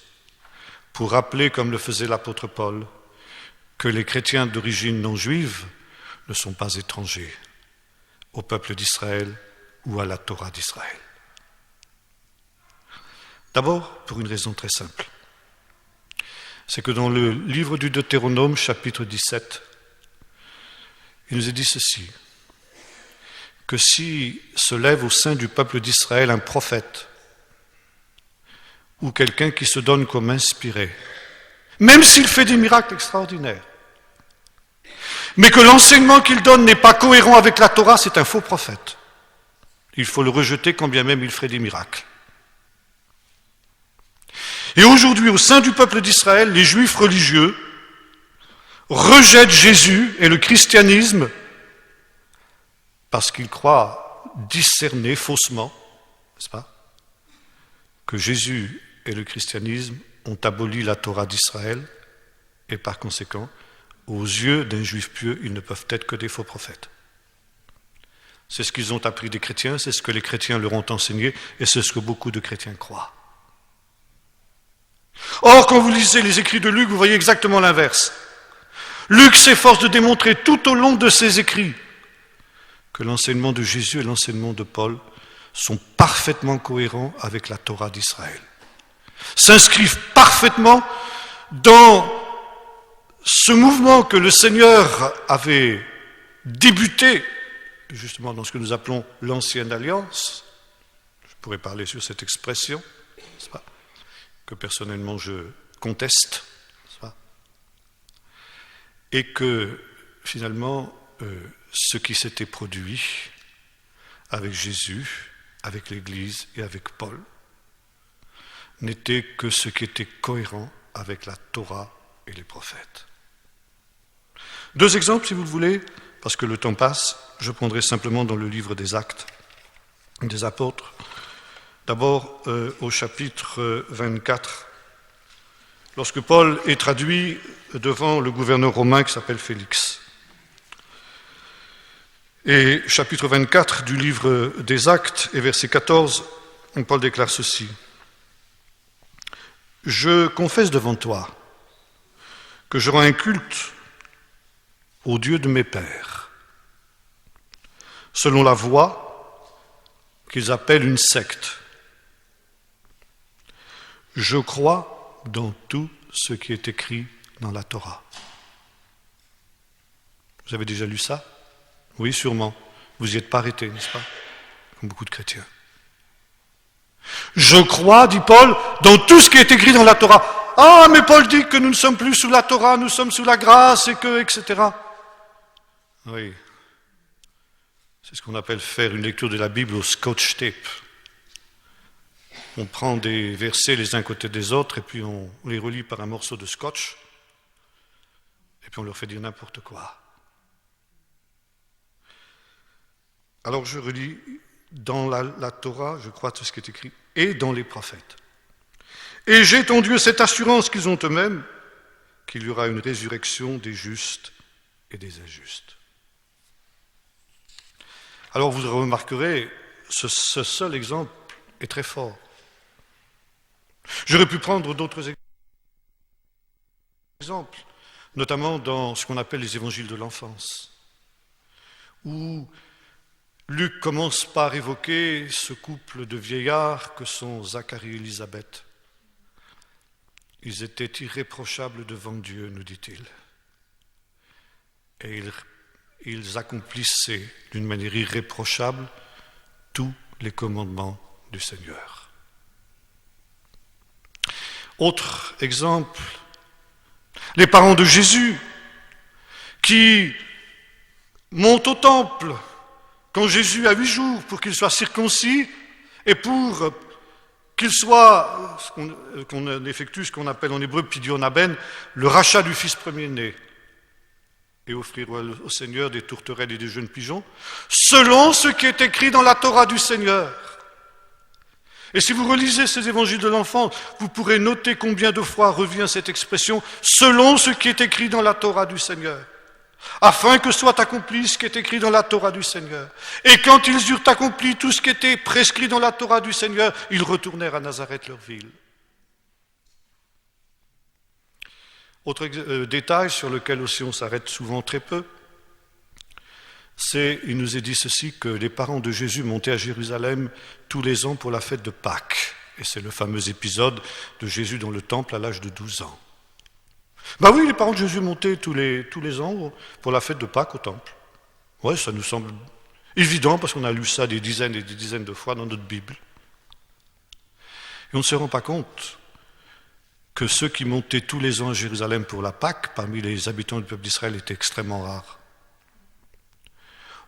pour rappeler, comme le faisait l'apôtre Paul, que les chrétiens d'origine non juive ne sont pas étrangers au peuple d'Israël ou à la Torah d'Israël. D'abord, pour une raison très simple. C'est que dans le livre du Deutéronome, chapitre 17, il nous est dit ceci, que si se lève au sein du peuple d'Israël un prophète ou quelqu'un qui se donne comme inspiré, même s'il fait des miracles extraordinaires, mais que l'enseignement qu'il donne n'est pas cohérent avec la Torah, c'est un faux prophète. Il faut le rejeter quand bien même il ferait des miracles. Et aujourd'hui, au sein du peuple d'Israël, les juifs religieux rejettent Jésus et le christianisme parce qu'ils croient discerner faussement, n'est-ce pas, que Jésus et le christianisme ont aboli la Torah d'Israël et par conséquent, aux yeux d'un juif pieux, ils ne peuvent être que des faux prophètes. C'est ce qu'ils ont appris des chrétiens, c'est ce que les chrétiens leur ont enseigné et c'est ce que beaucoup de chrétiens croient. Or, quand vous lisez les écrits de Luc, vous voyez exactement l'inverse. Luc s'efforce de démontrer tout au long de ses écrits que l'enseignement de Jésus et l'enseignement de Paul sont parfaitement cohérents avec la Torah d'Israël, s'inscrivent parfaitement dans ce mouvement que le Seigneur avait débuté, justement dans ce que nous appelons l'ancienne alliance. Je pourrais parler sur cette expression, n'est-ce pas, que personnellement je conteste, n'est-ce pas, et que finalement ce qui s'était produit avec Jésus, avec l'Église et avec Paul n'était que ce qui était cohérent avec la Torah et les prophètes. Deux exemples, si vous le voulez, parce que le temps passe, je prendrai simplement dans le livre des Actes des Apôtres. D'abord, au chapitre 24, lorsque Paul est traduit devant le gouverneur romain qui s'appelle Félix. Et chapitre 24 du livre des Actes et verset 14 Paul déclare ceci. Je confesse devant toi que je rends un culte au Dieu de mes pères, selon la voie qu'ils appellent une secte. Je crois dans tout ce qui est écrit dans la Torah. Vous avez déjà lu ça? Oui, sûrement. Vous n'y êtes pas arrêté, n'est-ce pas? Comme beaucoup de chrétiens. Je crois, dit Paul, dans tout ce qui est écrit dans la Torah. Ah, mais Paul dit que nous ne sommes plus sous la Torah, nous sommes sous la grâce et que, etc. Oui. C'est ce qu'on appelle faire une lecture de la Bible au scotch tape. On prend des versets les uns côté des autres et puis on les relie par un morceau de scotch et puis on leur fait dire n'importe quoi. Alors je relis dans la Torah, je crois tout ce qui est écrit, et dans les prophètes. Et j'ai ton Dieu cette assurance qu'ils ont eux-mêmes, qu'il y aura une résurrection des justes et des injustes. Alors vous remarquerez, ce seul exemple est très fort. J'aurais pu prendre d'autres exemples, notamment dans ce qu'on appelle les évangiles de l'enfance, où Luc commence par évoquer ce couple de vieillards que sont Zacharie et Élisabeth. Ils étaient irréprochables devant Dieu, nous dit-il. Et ils accomplissaient d'une manière irréprochable tous les commandements du Seigneur. Autre exemple, les parents de Jésus qui montent au temple quand Jésus a 8 jours pour qu'il soit circoncis et pour qu'il soit, qu'on effectue ce qu'on appelle en hébreu pidion haben, le rachat du fils premier-né, et offrir au Seigneur des tourterelles et des jeunes pigeons, selon ce qui est écrit dans la Torah du Seigneur. Et si vous relisez ces évangiles de l'enfant, vous pourrez noter combien de fois revient cette expression « selon ce qui est écrit dans la Torah du Seigneur ». Afin que soit accompli ce qui est écrit dans la Torah du Seigneur. Et quand ils eurent accompli tout ce qui était prescrit dans la Torah du Seigneur, ils retournèrent à Nazareth, leur ville. Autre détail sur lequel aussi on s'arrête souvent très peu, il nous est dit ceci, que les parents de Jésus montaient à Jérusalem tous les ans pour la fête de Pâques. Et c'est le fameux épisode de Jésus dans le temple à l'âge de 12 ans. Ben oui, les parents de Jésus montaient tous les ans pour la fête de Pâques au temple. Oui, ça nous semble évident parce qu'on a lu ça des dizaines et des dizaines de fois dans notre Bible. Et on ne se rend pas compte que ceux qui montaient tous les ans à Jérusalem pour la Pâque, parmi les habitants du peuple d'Israël, étaient extrêmement rares.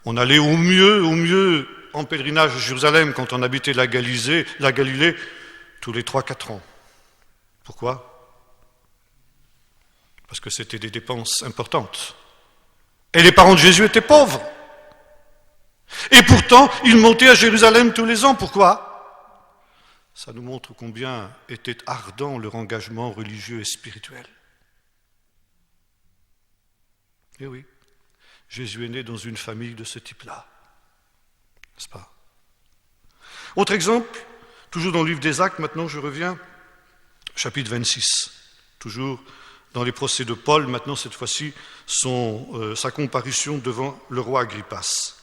On allait au mieux en pèlerinage à Jérusalem quand on habitait la Galilée, tous les 3-4 ans. Pourquoi ? Parce que c'était des dépenses importantes. Et les parents de Jésus étaient pauvres. Et pourtant, ils montaient à Jérusalem tous les ans. Pourquoi ? Ça nous montre combien était ardent leur engagement religieux et spirituel. Et oui, Jésus est né dans une famille de ce type-là. N'est-ce pas ? Autre exemple, toujours dans le livre des Actes, maintenant je reviens, chapitre 26, toujours dans les procès de Paul, maintenant cette fois-ci, sa comparution devant le roi Agrippas.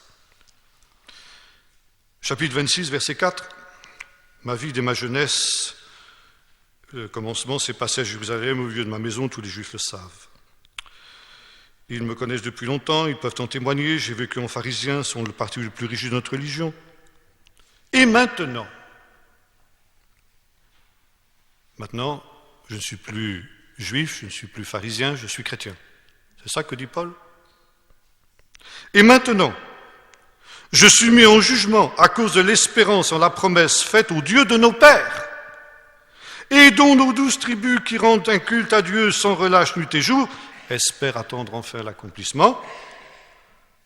Chapitre 26, verset 4, « Ma vie dès ma jeunesse, le commencement s'est passé à Jérusalem, au milieu de ma maison, tous les Juifs le savent. Ils me connaissent depuis longtemps, ils peuvent en témoigner, j'ai vécu en pharisien, sont le parti le plus rigide de notre religion. Et maintenant, je ne suis plus juif, je ne suis plus pharisien, je suis chrétien. C'est ça que dit Paul. Et maintenant, je suis mis en jugement à cause de l'espérance en la promesse faite au Dieu de nos pères, et dont nos 12 tribus qui rendent un culte à Dieu sans relâche nuit et jour, espèrent attendre enfin l'accomplissement.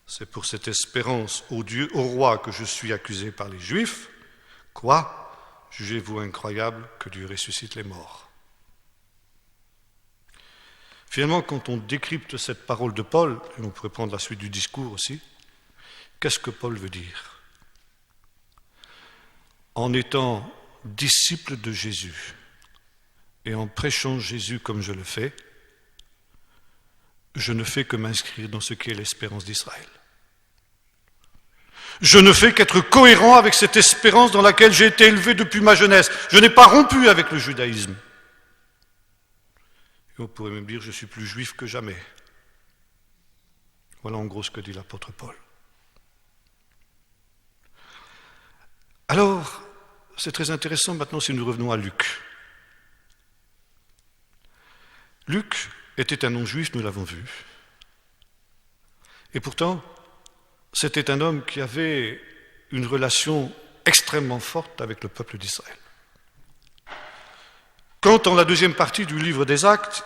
C'est pour cette espérance au roi que je suis accusé par les Juifs. Quoi ? Jugez-vous incroyable que Dieu ressuscite les morts. Finalement, quand on décrypte cette parole de Paul, et on pourrait prendre la suite du discours aussi, qu'est-ce que Paul veut dire ? en étant disciple de Jésus et en prêchant Jésus comme je le fais, je ne fais que m'inscrire dans ce qui est l'espérance d'Israël. Je ne fais qu'être cohérent avec cette espérance dans laquelle j'ai été élevé depuis ma jeunesse. Je n'ai pas rompu avec le judaïsme. Et on pourrait même dire que je suis plus juif que jamais. Voilà en gros ce que dit l'apôtre Paul. Alors, c'est très intéressant maintenant si nous revenons à Luc. Luc était un non-juif, nous l'avons vu. Et pourtant, c'était un homme qui avait une relation extrêmement forte avec le peuple d'Israël. Quand, dans la deuxième partie du livre des Actes,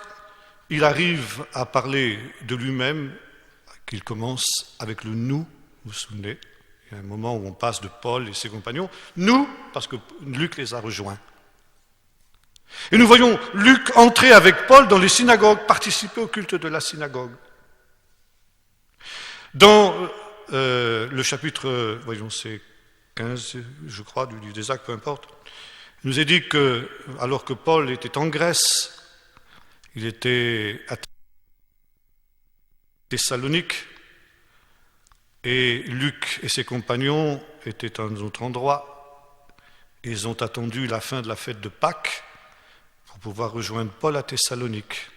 il arrive à parler de lui-même, qu'il commence avec le « nous », vous vous souvenez, il y a un moment où on passe de Paul et ses compagnons, « nous », parce que Luc les a rejoints. Et nous voyons Luc entrer avec Paul dans les synagogues, participer au culte de la synagogue. Dans le chapitre, voyons, c'est 15, je crois, du livre des Actes, peu importe, il nous est dit que, alors que Paul était en Grèce, il était à Thessalonique, et Luc et ses compagnons étaient à un autre endroit. Ils ont attendu la fin de la fête de Pâques pour pouvoir rejoindre Paul à Thessalonique.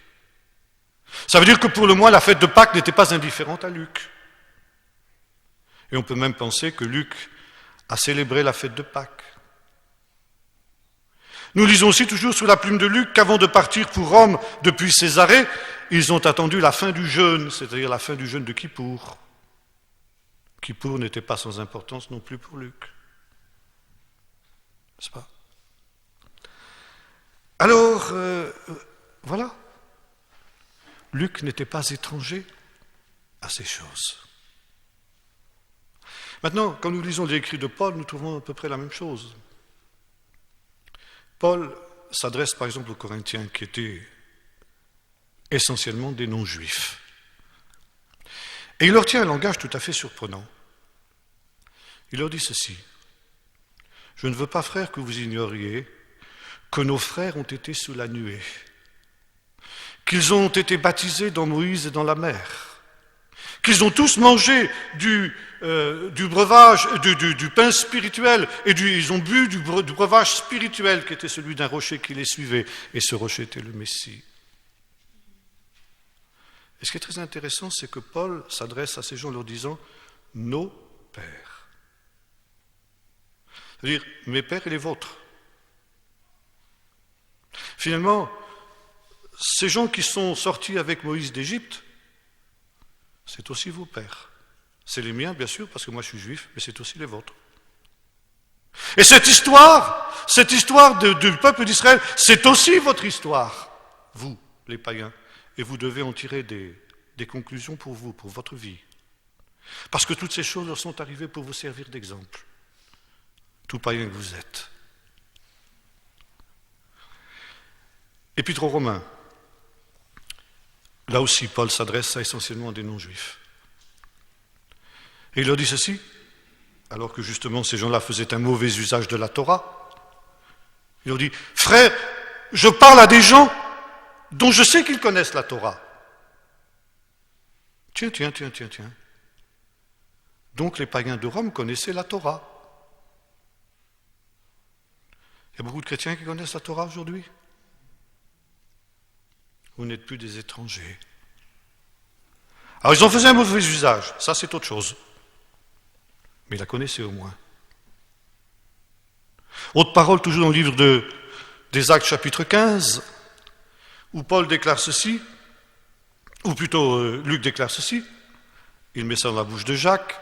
Ça veut dire que pour le moins, la fête de Pâques n'était pas indifférente à Luc. Et on peut même penser que Luc a célébré la fête de Pâques. Nous lisons aussi toujours sous la plume de Luc qu'avant de partir pour Rome depuis Césarée, ils ont attendu la fin du jeûne, c'est-à-dire la fin du jeûne de Kippour. Kippour n'était pas sans importance non plus pour Luc. N'est-ce pas ? Alors, voilà. Luc n'était pas étranger à ces choses. Maintenant, quand nous lisons les écrits de Paul, nous trouvons à peu près la même chose. Paul s'adresse par exemple aux Corinthiens qui étaient essentiellement des non-juifs. Et il leur tient un langage tout à fait surprenant. Il leur dit ceci: « Je ne veux pas, frères, que vous ignoriez que nos frères ont été sous la nuée, qu'ils ont été baptisés dans Moïse et dans la mer, qu'ils ont tous mangé du breuvage, du pain spirituel, et ils ont bu du breuvage spirituel qui était celui d'un rocher qui les suivait, et ce rocher était le Messie. » Et ce qui est très intéressant, c'est que Paul s'adresse à ces gens en leur disant « nos pères ». C'est-à-dire mes pères et les vôtres. Finalement, ces gens qui sont sortis avec Moïse d'Égypte, c'est aussi vos pères. C'est les miens, bien sûr, parce que moi je suis juif, mais c'est aussi les vôtres. Et cette histoire du peuple d'Israël, c'est aussi votre histoire, vous, les païens. Et vous devez en tirer des conclusions pour vous, pour votre vie. Parce que toutes ces choses leur sont arrivées pour vous servir d'exemple. Tout païen que vous êtes. Épître aux Romains. Là aussi, Paul s'adresse essentiellement à des non-juifs. Et il leur dit ceci, alors que justement ces gens-là faisaient un mauvais usage de la Torah. Il leur dit, frères, je parle à des gens dont je sais qu'ils connaissent la Torah. Tiens. Donc les païens de Rome connaissaient la Torah. Il y a beaucoup de chrétiens qui connaissent la Torah aujourd'hui. Vous n'êtes plus des étrangers. Alors ils en faisaient un mauvais usage, ça c'est autre chose. Mais ils la connaissaient au moins. Autre parole, toujours dans le livre des Actes chapitre 15, où Paul déclare ceci, ou plutôt Luc déclare ceci, il met ça dans la bouche de Jacques,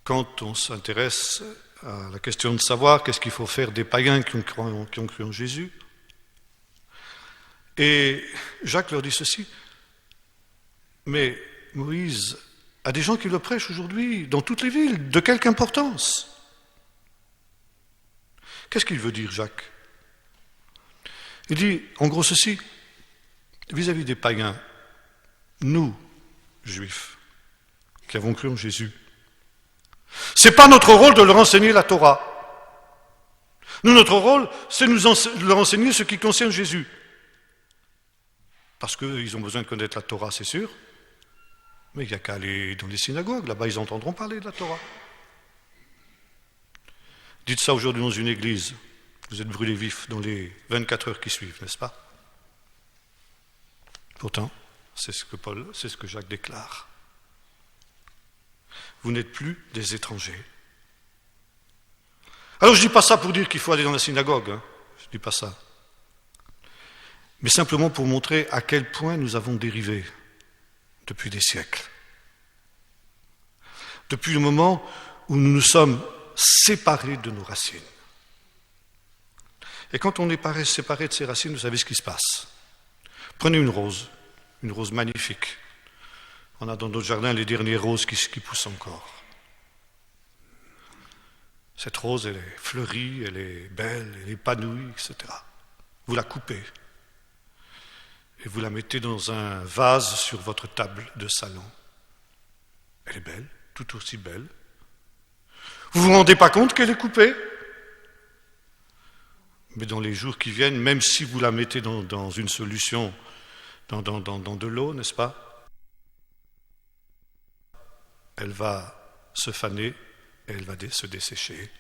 quand on s'intéresse à la question de savoir qu'est-ce qu'il faut faire des païens qui ont cru en Jésus. Et Jacques leur dit ceci, mais Moïse a des gens qui le prêchent aujourd'hui dans toutes les villes, de quelque importance. Qu'est-ce qu'il veut dire, Jacques ? Il dit, en gros, ceci, vis-à-vis des païens, nous, juifs, qui avons cru en Jésus, Ce n'est pas notre rôle de leur enseigner la Torah. Nous, notre rôle, c'est de leur enseigner ce qui concerne Jésus. Parce qu'ils ont besoin de connaître la Torah, c'est sûr. Mais il n'y a qu'à aller dans les synagogues, là-bas ils entendront parler de la Torah. Dites ça aujourd'hui dans une église, vous êtes brûlés vifs dans les 24 heures qui suivent, n'est-ce pas? Pourtant, c'est ce que Jacques déclare. Vous n'êtes plus des étrangers. Alors je ne dis pas ça pour dire qu'il faut aller dans la synagogue, hein. Je ne dis pas ça. Mais simplement pour montrer à quel point nous avons dérivé depuis des siècles. Depuis le moment où nous nous sommes séparés de nos racines. Et quand on est séparé de ses racines, vous savez ce qui se passe. Prenez une rose magnifique. On a dans notre jardin les dernières roses qui poussent encore. Cette rose, elle est fleurie, elle est belle, elle est épanouie, etc. Vous la coupez et vous la mettez dans un vase sur votre table de salon. Elle est belle, tout aussi belle. Vous ne vous rendez pas compte qu'elle est coupée? Mais dans les jours qui viennent, même si vous la mettez dans une solution, dans de l'eau, n'est-ce pas? Elle va se faner et elle va se dessécher.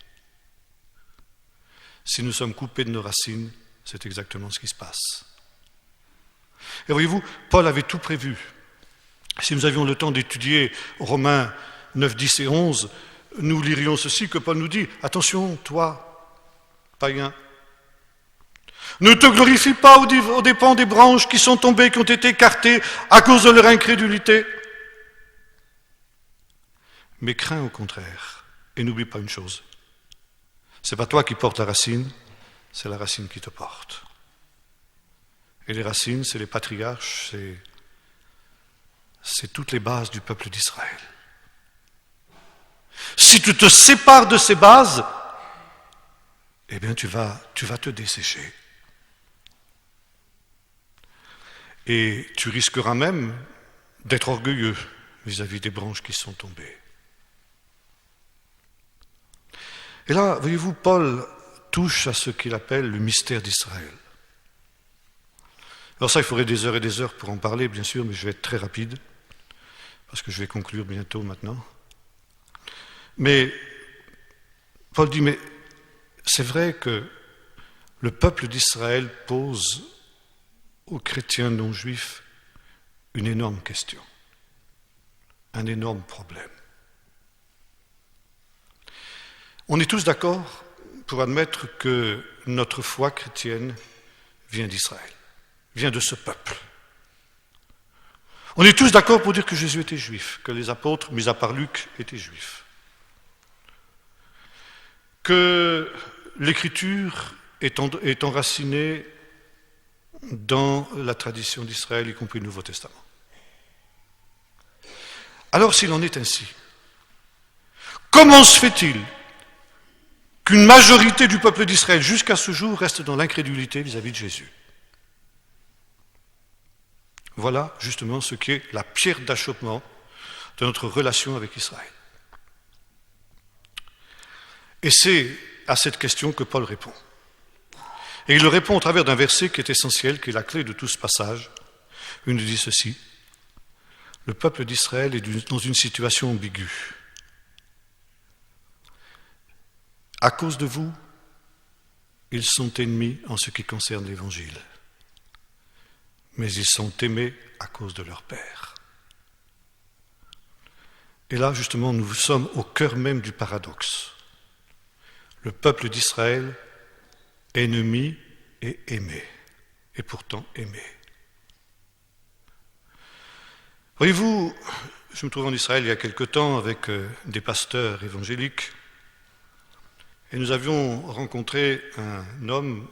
Si nous sommes coupés de nos racines, c'est exactement ce qui se passe. Et voyez-vous, Paul avait tout prévu. Si nous avions le temps d'étudier Romains 9, 10 et 11, nous lirions ceci que Paul nous dit. Attention, toi, païen, ne te glorifie pas aux dépens des branches qui sont tombées, qui ont été écartées à cause de leur incrédulité. Mais crains au contraire, et n'oublie pas une chose, c'est pas toi qui portes la racine, c'est la racine qui te porte. Et les racines, c'est les patriarches, c'est toutes les bases du peuple d'Israël. Si tu te sépares de ces bases, eh bien tu vas te dessécher. Et tu risqueras même d'être orgueilleux vis-à-vis des branches qui sont tombées. Et là, voyez-vous, Paul touche à ce qu'il appelle le mystère d'Israël. Alors ça, il faudrait des heures et des heures pour en parler, bien sûr, mais je vais être très rapide, parce que je vais conclure bientôt maintenant. Mais Paul dit, mais c'est vrai que le peuple d'Israël pose aux chrétiens non juifs une énorme question, un énorme problème. On est tous d'accord pour admettre que notre foi chrétienne vient d'Israël, vient de ce peuple. On est tous d'accord pour dire que Jésus était juif, que les apôtres, mis à part Luc, étaient juifs. Que l'Écriture est enracinée dans la tradition d'Israël, y compris le Nouveau Testament. Alors s'il en est ainsi, comment se fait-il qu'une majorité du peuple d'Israël, jusqu'à ce jour, reste dans l'incrédulité vis-à-vis de Jésus? Voilà justement ce qui est la pierre d'achoppement de notre relation avec Israël. Et c'est à cette question que Paul répond. Et il le répond au travers d'un verset qui est essentiel, qui est la clé de tout ce passage. Il nous dit ceci: le peuple d'Israël est dans une situation ambiguë. À cause de vous, ils sont ennemis en ce qui concerne l'Évangile, mais ils sont aimés à cause de leur Père. Et là, justement, nous sommes au cœur même du paradoxe. Le peuple d'Israël, ennemi et aimé, et pourtant aimé. Voyez-vous, je me trouve en Israël il y a quelque temps avec des pasteurs évangéliques, et nous avions rencontré un homme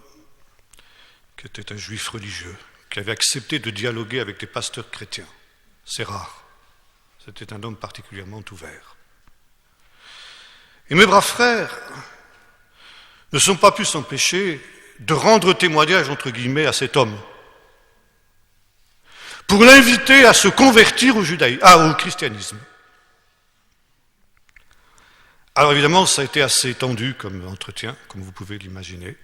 qui était un juif religieux, qui avait accepté de dialoguer avec des pasteurs chrétiens. C'est rare. C'était un homme particulièrement ouvert. Et mes braves frères ne sont pas pu s'empêcher de rendre témoignage, entre guillemets, à cet homme, pour l'inviter à se convertir au christianisme. Alors évidemment, ça a été assez tendu comme entretien, comme vous pouvez l'imaginer.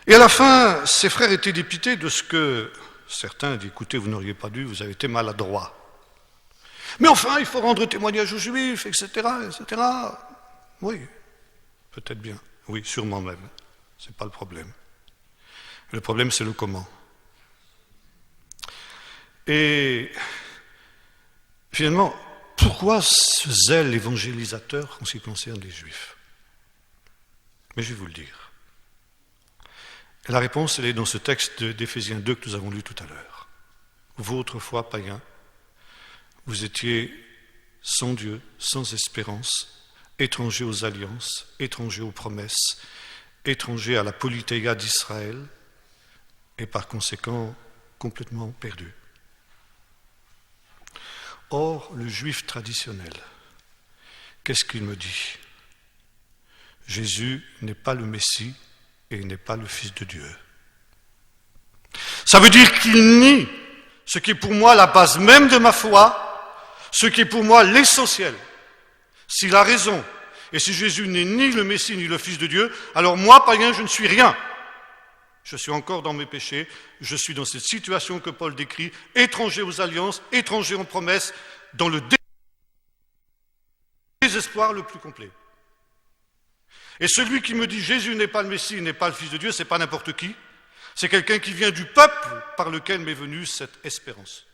Et à la fin, ses frères étaient dépités de ce que certains disent, écoutez, vous n'auriez pas dû, vous avez été maladroit. Mais enfin, il faut rendre témoignage aux Juifs, etc., etc. Oui, peut-être bien. Oui, sûrement même. Ce n'est pas le problème. Le problème, c'est le comment. Et finalement, pourquoi ce zèle évangélisateur en ce qui concerne les Juifs? Mais je vais vous le dire. Et la réponse, elle est dans ce texte d'Éphésiens 2 que nous avons lu tout à l'heure. Vous, autrefois païens, vous étiez sans Dieu, sans espérance, étrangers aux alliances, étrangers aux promesses, étrangers à la politeia d'Israël, et par conséquent complètement perdus. Or, le juif traditionnel, qu'est-ce qu'il me dit? Jésus n'est pas le Messie et il n'est pas le Fils de Dieu. Ça veut dire qu'il nie ce qui est pour moi la base même de ma foi, ce qui est pour moi l'essentiel. S'il a raison, et si Jésus n'est ni le Messie ni le Fils de Dieu, alors moi, païen, je ne suis rien. Je suis encore dans mes péchés, je suis dans cette situation que Paul décrit, étranger aux alliances, étranger aux promesses, dans le désespoir le plus complet. Et celui qui me dit Jésus n'est pas le Messie, n'est pas le Fils de Dieu, c'est pas n'importe qui, c'est quelqu'un qui vient du peuple par lequel m'est venue cette espérance.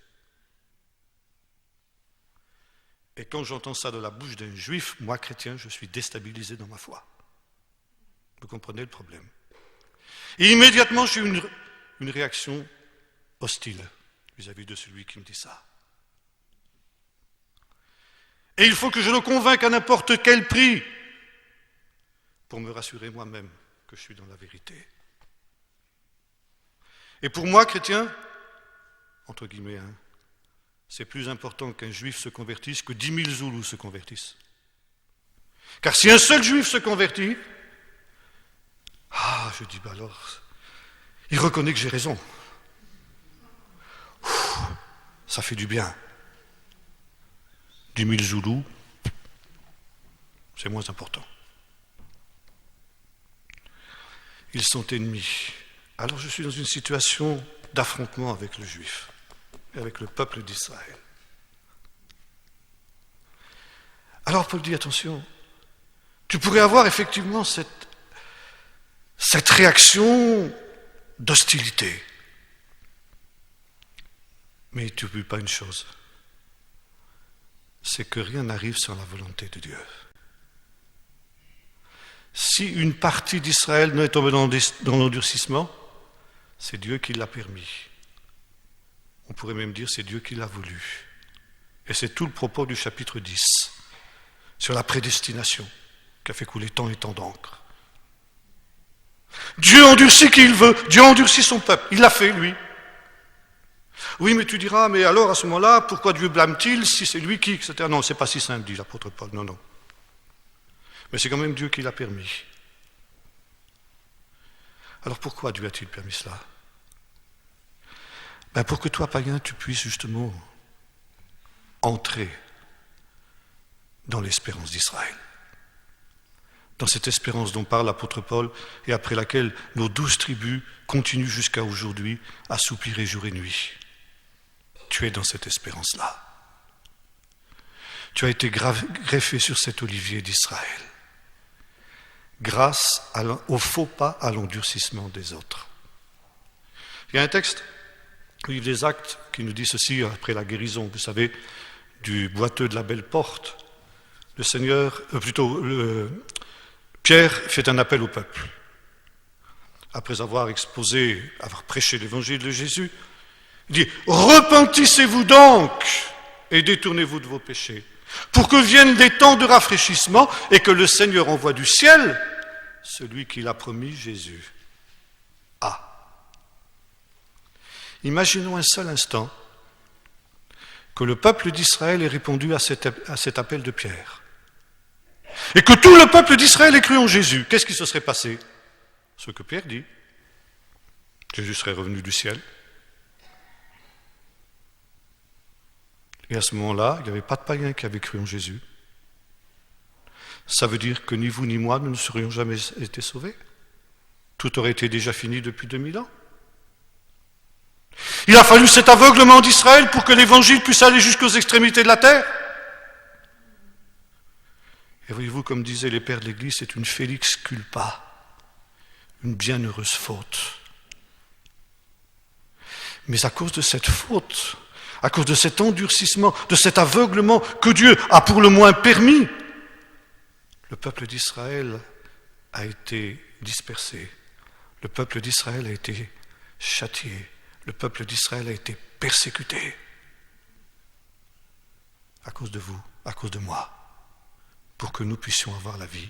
Et quand j'entends ça de la bouche d'un juif, moi chrétien, je suis déstabilisé dans ma foi. Vous comprenez le problème? Et immédiatement, j'ai une réaction hostile vis-à-vis de celui qui me dit ça. Et il faut que je le convainque à n'importe quel prix pour me rassurer moi-même que je suis dans la vérité. Et pour moi, chrétien, entre guillemets, c'est plus important qu'un juif se convertisse que 10 000 Zoulous se convertissent. Car si un seul juif se convertit, je dis, alors, il reconnaît que j'ai raison. Ça fait du bien. 10 000 Zoulous, c'est moins important. Ils sont ennemis. Alors je suis dans une situation d'affrontement avec le juif, et avec le peuple d'Israël. Alors Paul dit, attention, tu pourrais avoir effectivement cette réaction d'hostilité. Mais tu n'oublies pas une chose, c'est que rien n'arrive sans la volonté de Dieu. Si une partie d'Israël n'est tombée dans l'endurcissement, c'est Dieu qui l'a permis. On pourrait même dire c'est Dieu qui l'a voulu. Et c'est tout le propos du chapitre 10, sur la prédestination, qui a fait couler tant et tant d'encre. Dieu endurcit qui il veut, Dieu endurcit son peuple, il l'a fait lui. Oui, mais tu diras, mais alors à ce moment-là, pourquoi Dieu blâme-t-il si c'est lui qui, etc. Non, c'est pas si simple, dit l'apôtre Paul, non. Mais c'est quand même Dieu qui l'a permis. Alors pourquoi Dieu a-t-il permis cela? Pour que toi, païen, tu puisses justement entrer dans l'espérance d'Israël. Dans cette espérance dont parle l'apôtre Paul et après laquelle nos 12 tribus continuent jusqu'à aujourd'hui à soupirer jour et nuit. Tu es dans cette espérance-là. Tu as été greffé sur cet olivier d'Israël grâce au faux pas à l'endurcissement des autres. Il y a un texte au livre des Actes qui nous dit ceci après la guérison, vous savez, du boiteux de la belle porte. Pierre fait un appel au peuple. Après avoir prêché l'évangile de Jésus, il dit « Repentissez-vous donc et détournez-vous de vos péchés, pour que viennent des temps de rafraîchissement et que le Seigneur envoie du ciel celui qu'il a promis, Jésus. » Imaginons un seul instant que le peuple d'Israël ait répondu à cet appel de Pierre. Et que tout le peuple d'Israël ait cru en Jésus. Qu'est-ce qui se serait passé? Ce que Pierre dit. Jésus serait revenu du ciel. Et à ce moment-là, il n'y avait pas de païens qui avaient cru en Jésus. Ça veut dire que ni vous ni moi, nous ne serions jamais été sauvés. Tout aurait été déjà fini depuis 2000 ans. Il a fallu cet aveuglement d'Israël pour que l'évangile puisse aller jusqu'aux extrémités de la terre. Et voyez-vous, comme disaient les pères de l'Église, c'est une Félix culpa, une bienheureuse faute. Mais à cause de cette faute, à cause de cet endurcissement, de cet aveuglement que Dieu a pour le moins permis, le peuple d'Israël a été dispersé, le peuple d'Israël a été châtié, le peuple d'Israël a été persécuté à cause de vous, à cause de moi, pour que nous puissions avoir la vie.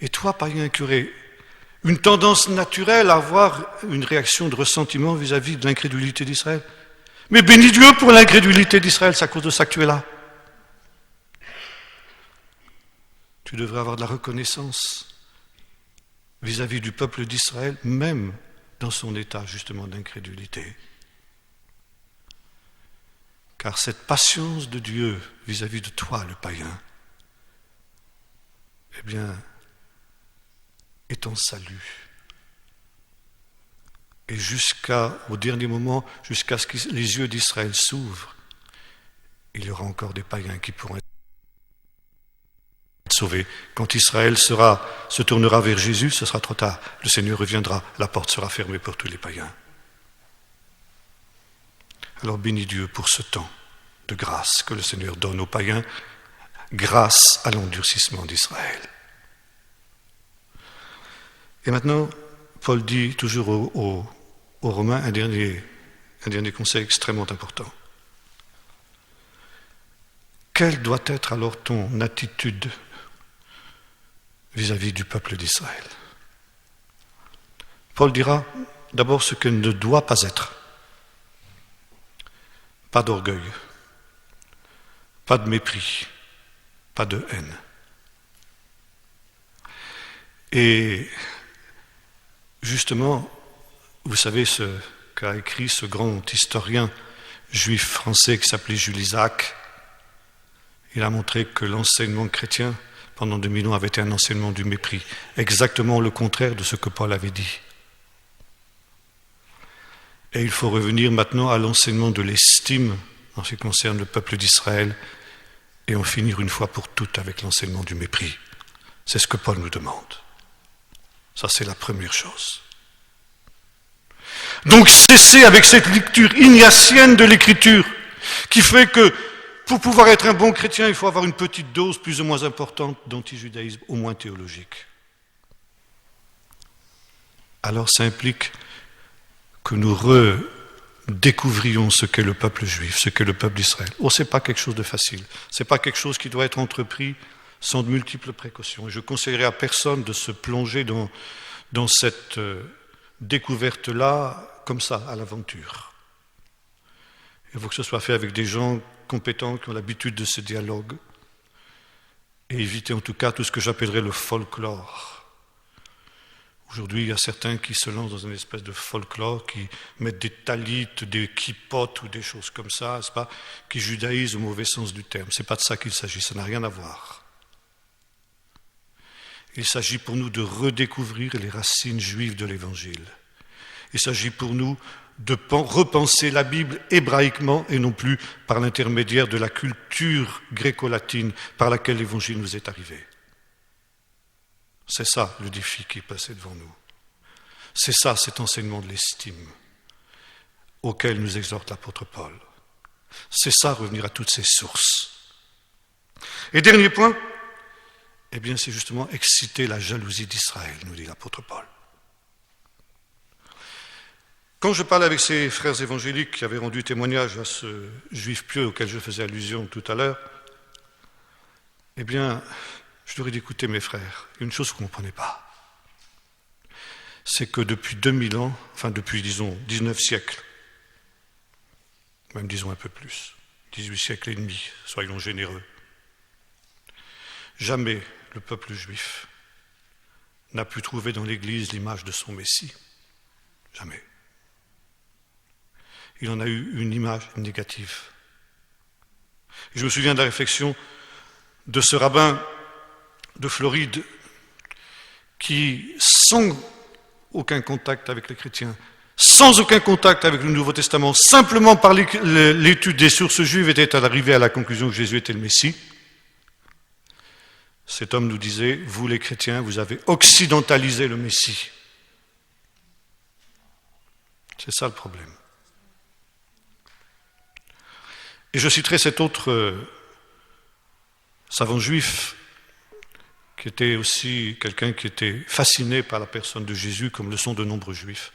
Et toi, païen, qui aurais une tendance naturelle à avoir une réaction de ressentiment vis-à-vis de l'incrédulité d'Israël, mais bénis Dieu pour l'incrédulité d'Israël, c'est à cause de ça que tu es là. Tu devrais avoir de la reconnaissance vis-à-vis du peuple d'Israël, même dans son état justement d'incrédulité. Car cette patience de Dieu vis-à-vis de toi, le païen, eh bien, est ton salut. Et jusqu'au dernier moment, jusqu'à ce que les yeux d'Israël s'ouvrent, il y aura encore des païens qui pourront être sauvés. Quand Israël se tournera vers Jésus, ce sera trop tard. Le Seigneur reviendra, la porte sera fermée pour tous les païens. Alors bénis Dieu pour ce temps de grâce que le Seigneur donne aux païens grâce à l'endurcissement d'Israël. Et maintenant, Paul dit toujours aux Romains un dernier conseil extrêmement important. Quelle doit être alors ton attitude vis-à-vis du peuple d'Israël? Paul dira d'abord ce qu'elle ne doit pas être. Pas d'orgueil, pas de mépris, pas de haine. Et justement, vous savez ce qu'a écrit ce grand historien juif français qui s'appelait Jules Isaac. Il a montré que l'enseignement chrétien, pendant 2000 ans, avait été un enseignement du mépris, exactement le contraire de ce que Paul avait dit. Et il faut revenir maintenant à l'enseignement de l'estime en ce qui concerne le peuple d'Israël et en finir une fois pour toutes avec l'enseignement du mépris. C'est ce que Paul nous demande. Ça, c'est la première chose. Donc, cessez avec cette lecture ignatienne de l'Écriture qui fait que pour pouvoir être un bon chrétien, il faut avoir une petite dose plus ou moins importante d'antijudaïsme, au moins théologique. Alors, ça implique que nous redécouvrions ce qu'est le peuple juif, ce qu'est le peuple d'Israël. Oh, ce n'est pas quelque chose de facile. Ce n'est pas quelque chose qui doit être entrepris sans de multiples précautions. Et je conseillerais à personne de se plonger dans cette découverte-là, comme ça, à l'aventure. Il faut que ce soit fait avec des gens compétents qui ont l'habitude de ce dialogue et éviter en tout cas tout ce que j'appellerais le folklore. Aujourd'hui, il y a certains qui se lancent dans une espèce de folklore, qui mettent des talites, des kippotes ou des choses comme ça, c'est pas, qui judaïsent au mauvais sens du terme. Ce n'est pas de ça qu'il s'agit, ça n'a rien à voir. Il s'agit pour nous de redécouvrir les racines juives de l'Évangile. Il s'agit pour nous de repenser la Bible hébraïquement et non plus par l'intermédiaire de la culture gréco-latine par laquelle l'Évangile nous est arrivé. C'est ça le défi qui est passé devant nous. C'est ça cet enseignement de l'estime auquel nous exhorte l'apôtre Paul. C'est ça revenir à toutes ces sources. Et dernier point, eh bien c'est justement exciter la jalousie d'Israël, nous dit l'apôtre Paul. Quand je parle avec ces frères évangéliques qui avaient rendu témoignage à ce juif pieux auquel je faisais allusion tout à l'heure, eh bien, je leur ai dit, écoutez mes frères, une chose que vous ne comprenez pas, c'est que depuis 2000 ans, enfin depuis, disons, 19 siècles, même disons un peu plus, 18 siècles et demi, soyons généreux, jamais le peuple juif n'a pu trouver dans l'Église l'image de son Messie. Jamais. Il en a eu une image négative. Et je me souviens de la réflexion de ce rabbin de Floride qui, sans aucun contact avec les chrétiens, sans aucun contact avec le Nouveau Testament, simplement par l'étude des sources juives, était arrivé à la conclusion que Jésus était le Messie. Cet homme nous disait, vous les chrétiens, vous avez occidentalisé le Messie. C'est ça le problème. Et je citerai cet autre savant juif qui était aussi quelqu'un qui était fasciné par la personne de Jésus, comme le sont de nombreux juifs.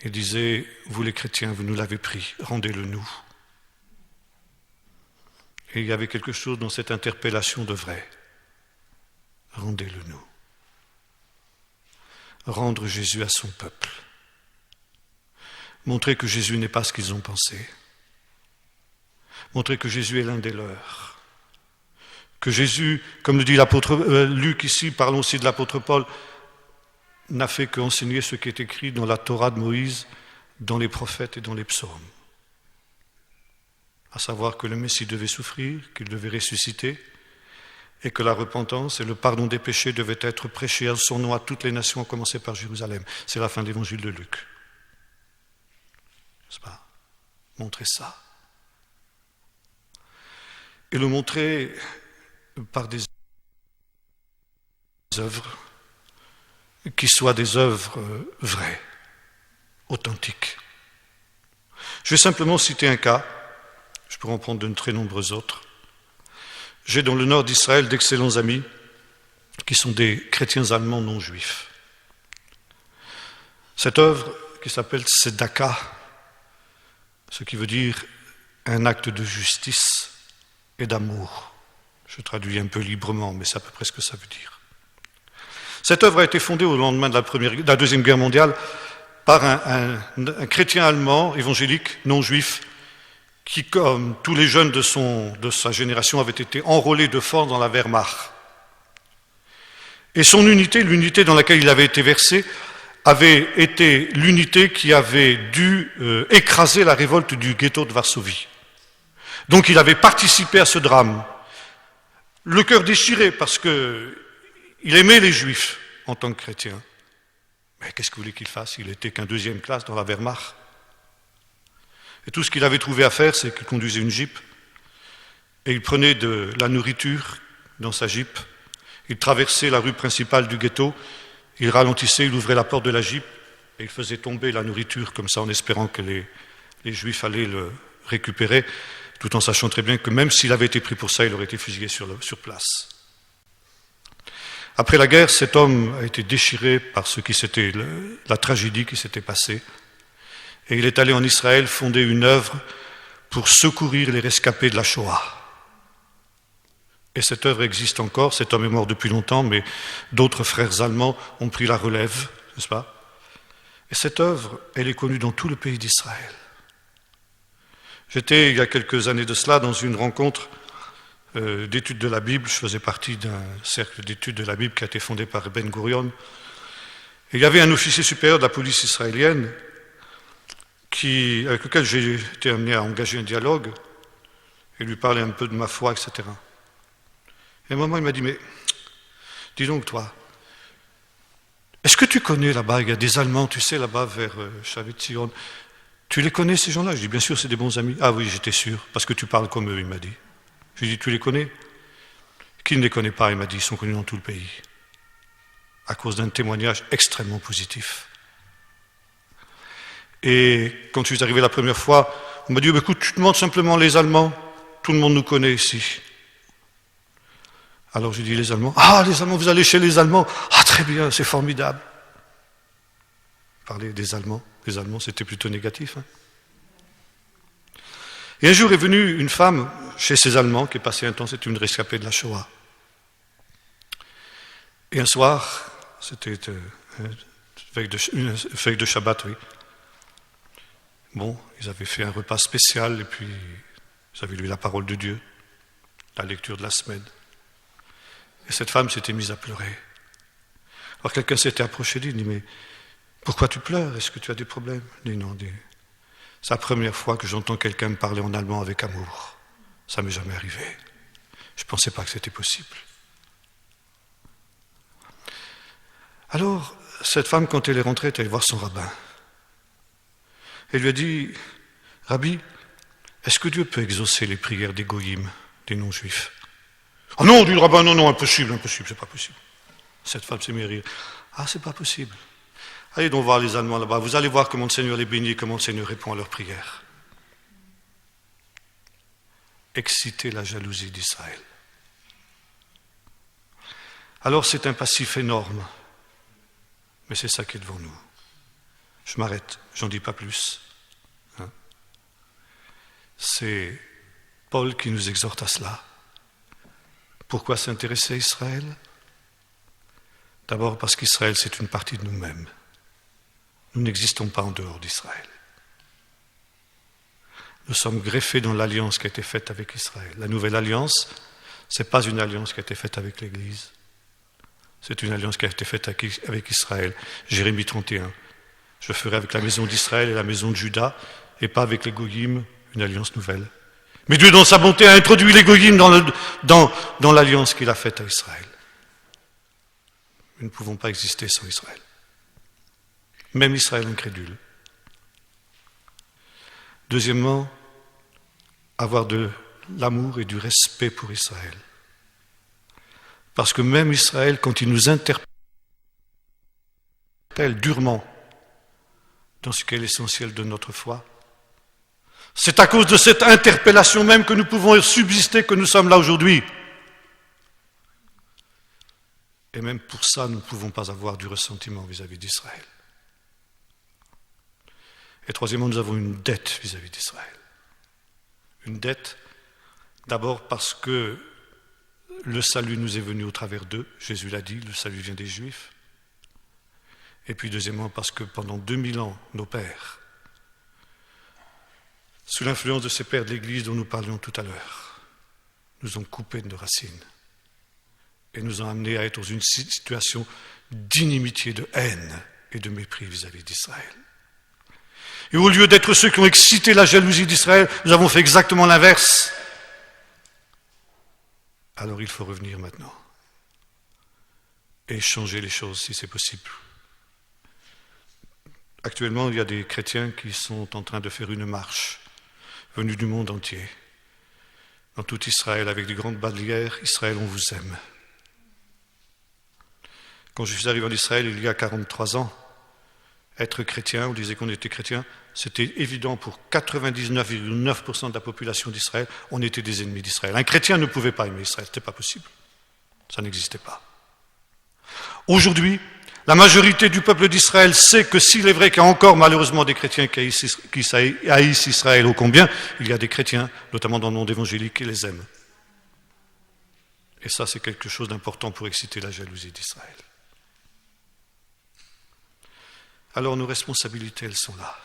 Il disait, vous les chrétiens, vous nous l'avez pris, rendez-le nous. Et il y avait quelque chose dans cette interpellation de vrai. Rendez-le nous. Rendre Jésus à son peuple. Montrer que Jésus n'est pas ce qu'ils ont pensé. Montrer que Jésus est l'un des leurs. Que Jésus, comme le dit l'apôtre Luc ici, parlons aussi de l'apôtre Paul, n'a fait qu'enseigner ce qui est écrit dans la Torah de Moïse, dans les prophètes et dans les psaumes. À savoir que le Messie devait souffrir, qu'il devait ressusciter, et que la repentance et le pardon des péchés devaient être prêchés en son nom à toutes les nations, à commencer par Jérusalem. C'est la fin de l'évangile de Luc. N'est-ce pas ? Montrer ça. Et le montrer par des œuvres qui soient des œuvres vraies, authentiques. Je vais simplement citer un cas, je pourrais en prendre de très nombreux autres. J'ai dans le nord d'Israël d'excellents amis qui sont des chrétiens allemands non juifs. Cette œuvre qui s'appelle Tzedaka, ce qui veut dire un acte de justice et d'amour. Je traduis un peu librement, mais c'est à peu près ce que ça veut dire. Cette œuvre a été fondée au lendemain de la Deuxième Guerre mondiale par un chrétien allemand, évangélique, non juif, qui, comme tous les jeunes de sa génération, avait été enrôlé de force dans la Wehrmacht. Et son unité, l'unité dans laquelle il avait été versé, avait été l'unité qui avait dû écraser la révolte du ghetto de Varsovie. Donc il avait participé à ce drame. Le cœur déchiré parce qu'il aimait les Juifs en tant que chrétien. Mais qu'est-ce que vous voulez qu'il fasse? Il n'était qu'un deuxième classe dans la Wehrmacht. Et tout ce qu'il avait trouvé à faire, c'est qu'il conduisait une Jeep et il prenait de la nourriture dans sa Jeep. Il traversait la rue principale du ghetto, il ralentissait, il ouvrait la porte de la Jeep et il faisait tomber la nourriture comme ça en espérant que les Juifs allaient le récupérer, tout en sachant très bien que même s'il avait été pris pour ça, il aurait été fusillé sur place. Après la guerre, cet homme a été déchiré par la tragédie qui s'était passée. Et il est allé en Israël fonder une œuvre pour secourir les rescapés de la Shoah. Et cette œuvre existe encore, cet homme est mort depuis longtemps, mais d'autres frères allemands ont pris la relève, n'est-ce pas? Et cette œuvre, elle est connue dans tout le pays d'Israël. J'étais, il y a quelques années de cela, dans une rencontre d'études de la Bible. Je faisais partie d'un cercle d'études de la Bible qui a été fondé par Ben Gurion. Et il y avait un officier supérieur de la police israélienne avec lequel j'ai été amené à engager un dialogue et lui parler un peu de ma foi, etc. Et à un moment, il m'a dit, mais dis donc toi, est-ce que tu connais là-bas, il y a des Allemands, tu sais, là-bas vers Shavet-Zion, tu les connais ces gens-là? Je dis, bien sûr, c'est des bons amis. Ah oui, j'étais sûr, parce que tu parles comme eux, il m'a dit. Je lui ai dit, tu les connais? Qui ne les connaît pas? Il m'a dit, ils sont connus dans tout le pays, à cause d'un témoignage extrêmement positif. Et quand je suis arrivé la première fois, on m'a dit, écoute, tu demandes simplement les Allemands, tout le monde nous connaît ici. Alors j'ai dit, les Allemands, ah, les Allemands, vous allez chez les Allemands, ah, très bien, c'est formidable. Parler des Allemands, les Allemands, c'était plutôt négatif. Hein. Et un jour est venue une femme chez ces Allemands qui est passée un temps, c'était une rescapée de la Shoah. Et un soir, c'était une feuille de Shabbat, oui. Bon, ils avaient fait un repas spécial et puis ils avaient lu la parole de Dieu, la lecture de la semaine. Et cette femme s'était mise à pleurer. Alors quelqu'un s'était approché d'elle, il dit, mais pourquoi tu pleures? Est-ce que tu as des problèmes? Il dit, non, c'est la première fois que j'entends quelqu'un me parler en allemand avec amour. Ça ne m'est jamais arrivé. Je ne pensais pas que c'était possible. Alors, cette femme, quand elle est rentrée, est allée voir son rabbin. Elle lui a dit, « Rabbi, est-ce que Dieu peut exaucer les prières des goyim, des non-juifs ?» « Ah non, dit le rabbin, non, impossible, c'est pas possible. » Cette femme s'est mise à rire. « Ah, c'est pas possible. Allez donc voir les Allemands là-bas, vous allez voir comment le Seigneur les bénit, comment le Seigneur répond à leurs prières. » Exciter la jalousie d'Israël. Alors c'est un passif énorme, mais c'est ça qui est devant nous. Je m'arrête, j'en dis pas plus. C'est Paul qui nous exhorte à cela. Pourquoi s'intéresser à Israël ? D'abord parce qu'Israël, c'est une partie de nous-mêmes. Nous n'existons pas en dehors d'Israël. Nous sommes greffés dans l'alliance qui a été faite avec Israël. La nouvelle alliance, ce n'est pas une alliance qui a été faite avec l'Église. C'est une alliance qui a été faite avec Israël. Jérémie 31. Je ferai avec la maison d'Israël et la maison de Juda, et pas avec les goyim, une alliance nouvelle. Mais Dieu, dans sa bonté, a introduit les goyim dans l'alliance qu'il a faite à Israël. Nous ne pouvons pas exister sans Israël. Même Israël incrédule. Deuxièmement, avoir de l'amour et du respect pour Israël. Parce que même Israël, quand il nous interpelle durement dans ce qui est l'essentiel de notre foi, c'est à cause de cette interpellation même que nous pouvons subsister, que nous sommes là aujourd'hui. Et même pour ça, nous ne pouvons pas avoir du ressentiment vis-à-vis d'Israël. Et troisièmement, nous avons une dette vis-à-vis d'Israël. Une dette, d'abord parce que le salut nous est venu au travers d'eux, Jésus l'a dit, le salut vient des Juifs. Et puis deuxièmement, parce que pendant 2000 ans, nos pères, sous l'influence de ces pères de l'Église dont nous parlions tout à l'heure, nous ont coupés de nos racines et nous ont amenés à être dans une situation d'inimitié, de haine et de mépris vis-à-vis d'Israël. Et au lieu d'être ceux qui ont excité la jalousie d'Israël, nous avons fait exactement l'inverse. Alors il faut revenir maintenant et changer les choses si c'est possible. Actuellement, il y a des chrétiens qui sont en train de faire une marche venus du monde entier, dans tout Israël, avec des grandes bannières, Israël, on vous aime. Quand je suis arrivé en Israël il y a 43 ans, être chrétien, on disait qu'on était chrétien, c'était évident pour 99,9% de la population d'Israël, on était des ennemis d'Israël. Un chrétien ne pouvait pas aimer Israël, ce n'était pas possible. Ça n'existait pas. Aujourd'hui, la majorité du peuple d'Israël sait que s'il est vrai qu'il y a encore malheureusement des chrétiens qui haïssent Israël ô combien, il y a des chrétiens, notamment dans le monde évangélique, qui les aiment. Et ça, c'est quelque chose d'important pour exciter la jalousie d'Israël. Alors nos responsabilités, elles sont là.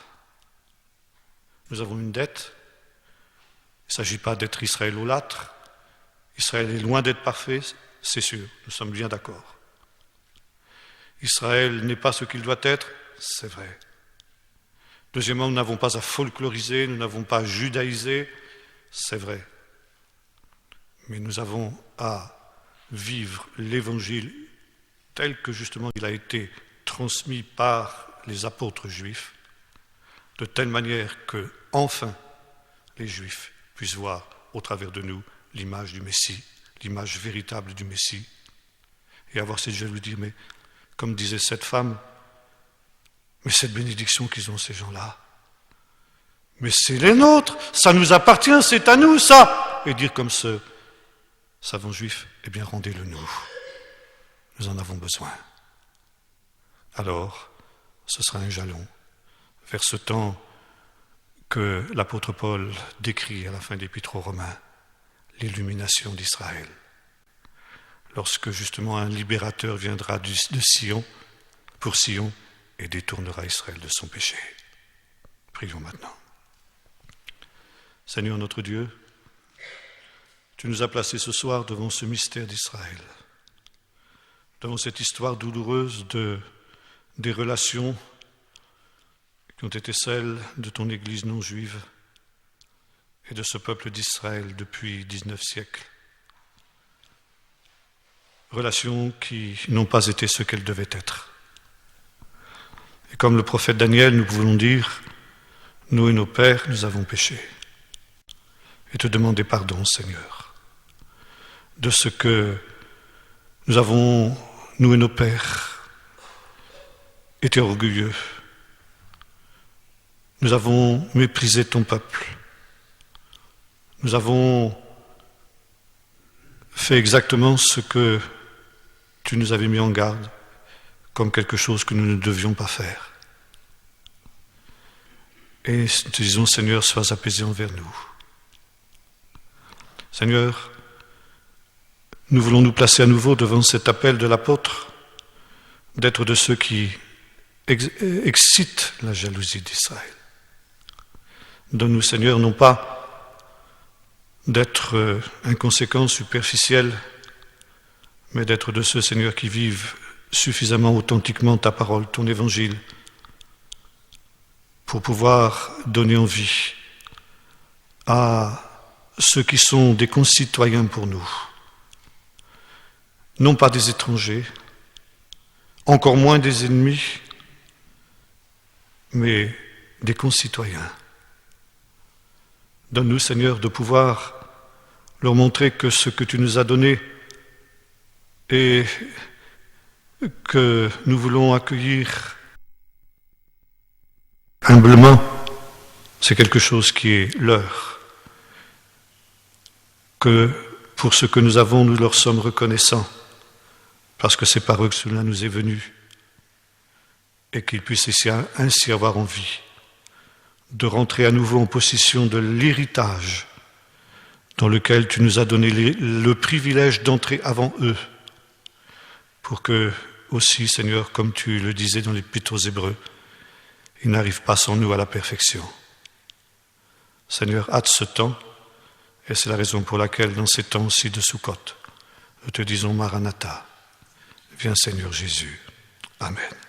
Nous avons une dette. Il ne s'agit pas d'être israélolâtre. Israël est loin d'être parfait, c'est sûr, nous sommes bien d'accord. Israël n'est pas ce qu'il doit être, c'est vrai. Deuxièmement, nous n'avons pas à folkloriser, nous n'avons pas à judaïser, c'est vrai. Mais nous avons à vivre l'Évangile tel que justement il a été transmis par les apôtres juifs, de telle manière que, enfin, les Juifs puissent voir au travers de nous l'image du Messie, l'image véritable du Messie, et avoir cette jalousie de dire, mais comme disait cette femme, mais cette bénédiction qu'ils ont ces gens-là, mais c'est les nôtres, ça nous appartient, c'est à nous ça, et dire comme ce savant juif, eh bien rendez-le nous, nous en avons besoin. Alors, ce sera un jalon vers ce temps que l'apôtre Paul décrit à la fin de l'Épître aux Romains, l'illumination d'Israël. Lorsque justement un libérateur viendra de Sion, pour Sion, et détournera Israël de son péché. Prions maintenant. Seigneur notre Dieu, tu nous as placés ce soir devant ce mystère d'Israël, devant cette histoire douloureuse des relations qui ont été celles de ton Église non juive et de ce peuple d'Israël depuis 19 siècles. relations qui n'ont pas été ce qu'elles devaient être. Et comme le prophète Daniel, nous pouvons dire, nous et nos pères, nous avons péché. Et te demander pardon, Seigneur, de ce que nous avons, nous et nos pères, été orgueilleux. Nous avons méprisé ton peuple. Nous avons fait exactement ce que tu nous avais mis en garde comme quelque chose que nous ne devions pas faire. Et nous te disons, Seigneur, sois apaisé envers nous. Seigneur, nous voulons nous placer à nouveau devant cet appel de l'apôtre d'être de ceux qui excitent la jalousie d'Israël. Donne-nous, Seigneur, non pas d'être inconséquents, superficiels, mais d'être de ceux, Seigneur, qui vivent suffisamment authentiquement ta parole, ton évangile, pour pouvoir donner envie à ceux qui sont des concitoyens pour nous, non pas des étrangers, encore moins des ennemis, mais des concitoyens. Donne-nous, Seigneur, de pouvoir leur montrer que ce que tu nous as donné et que nous voulons accueillir humblement, c'est quelque chose qui est leur. Que pour ce que nous avons, nous leur sommes reconnaissants, parce que c'est par eux que cela nous est venu, et qu'ils puissent ainsi avoir envie de rentrer à nouveau en possession de l'héritage dans lequel tu nous as donné le privilège d'entrer avant eux, pour que aussi, Seigneur, comme tu le disais dans l'Épître aux Hébreux, ils n'arrivent pas sans nous à la perfection. Seigneur, hâte ce temps, et c'est la raison pour laquelle, dans ces temps aussi de Sukkot, nous te disons Maranatha, viens Seigneur Jésus. Amen.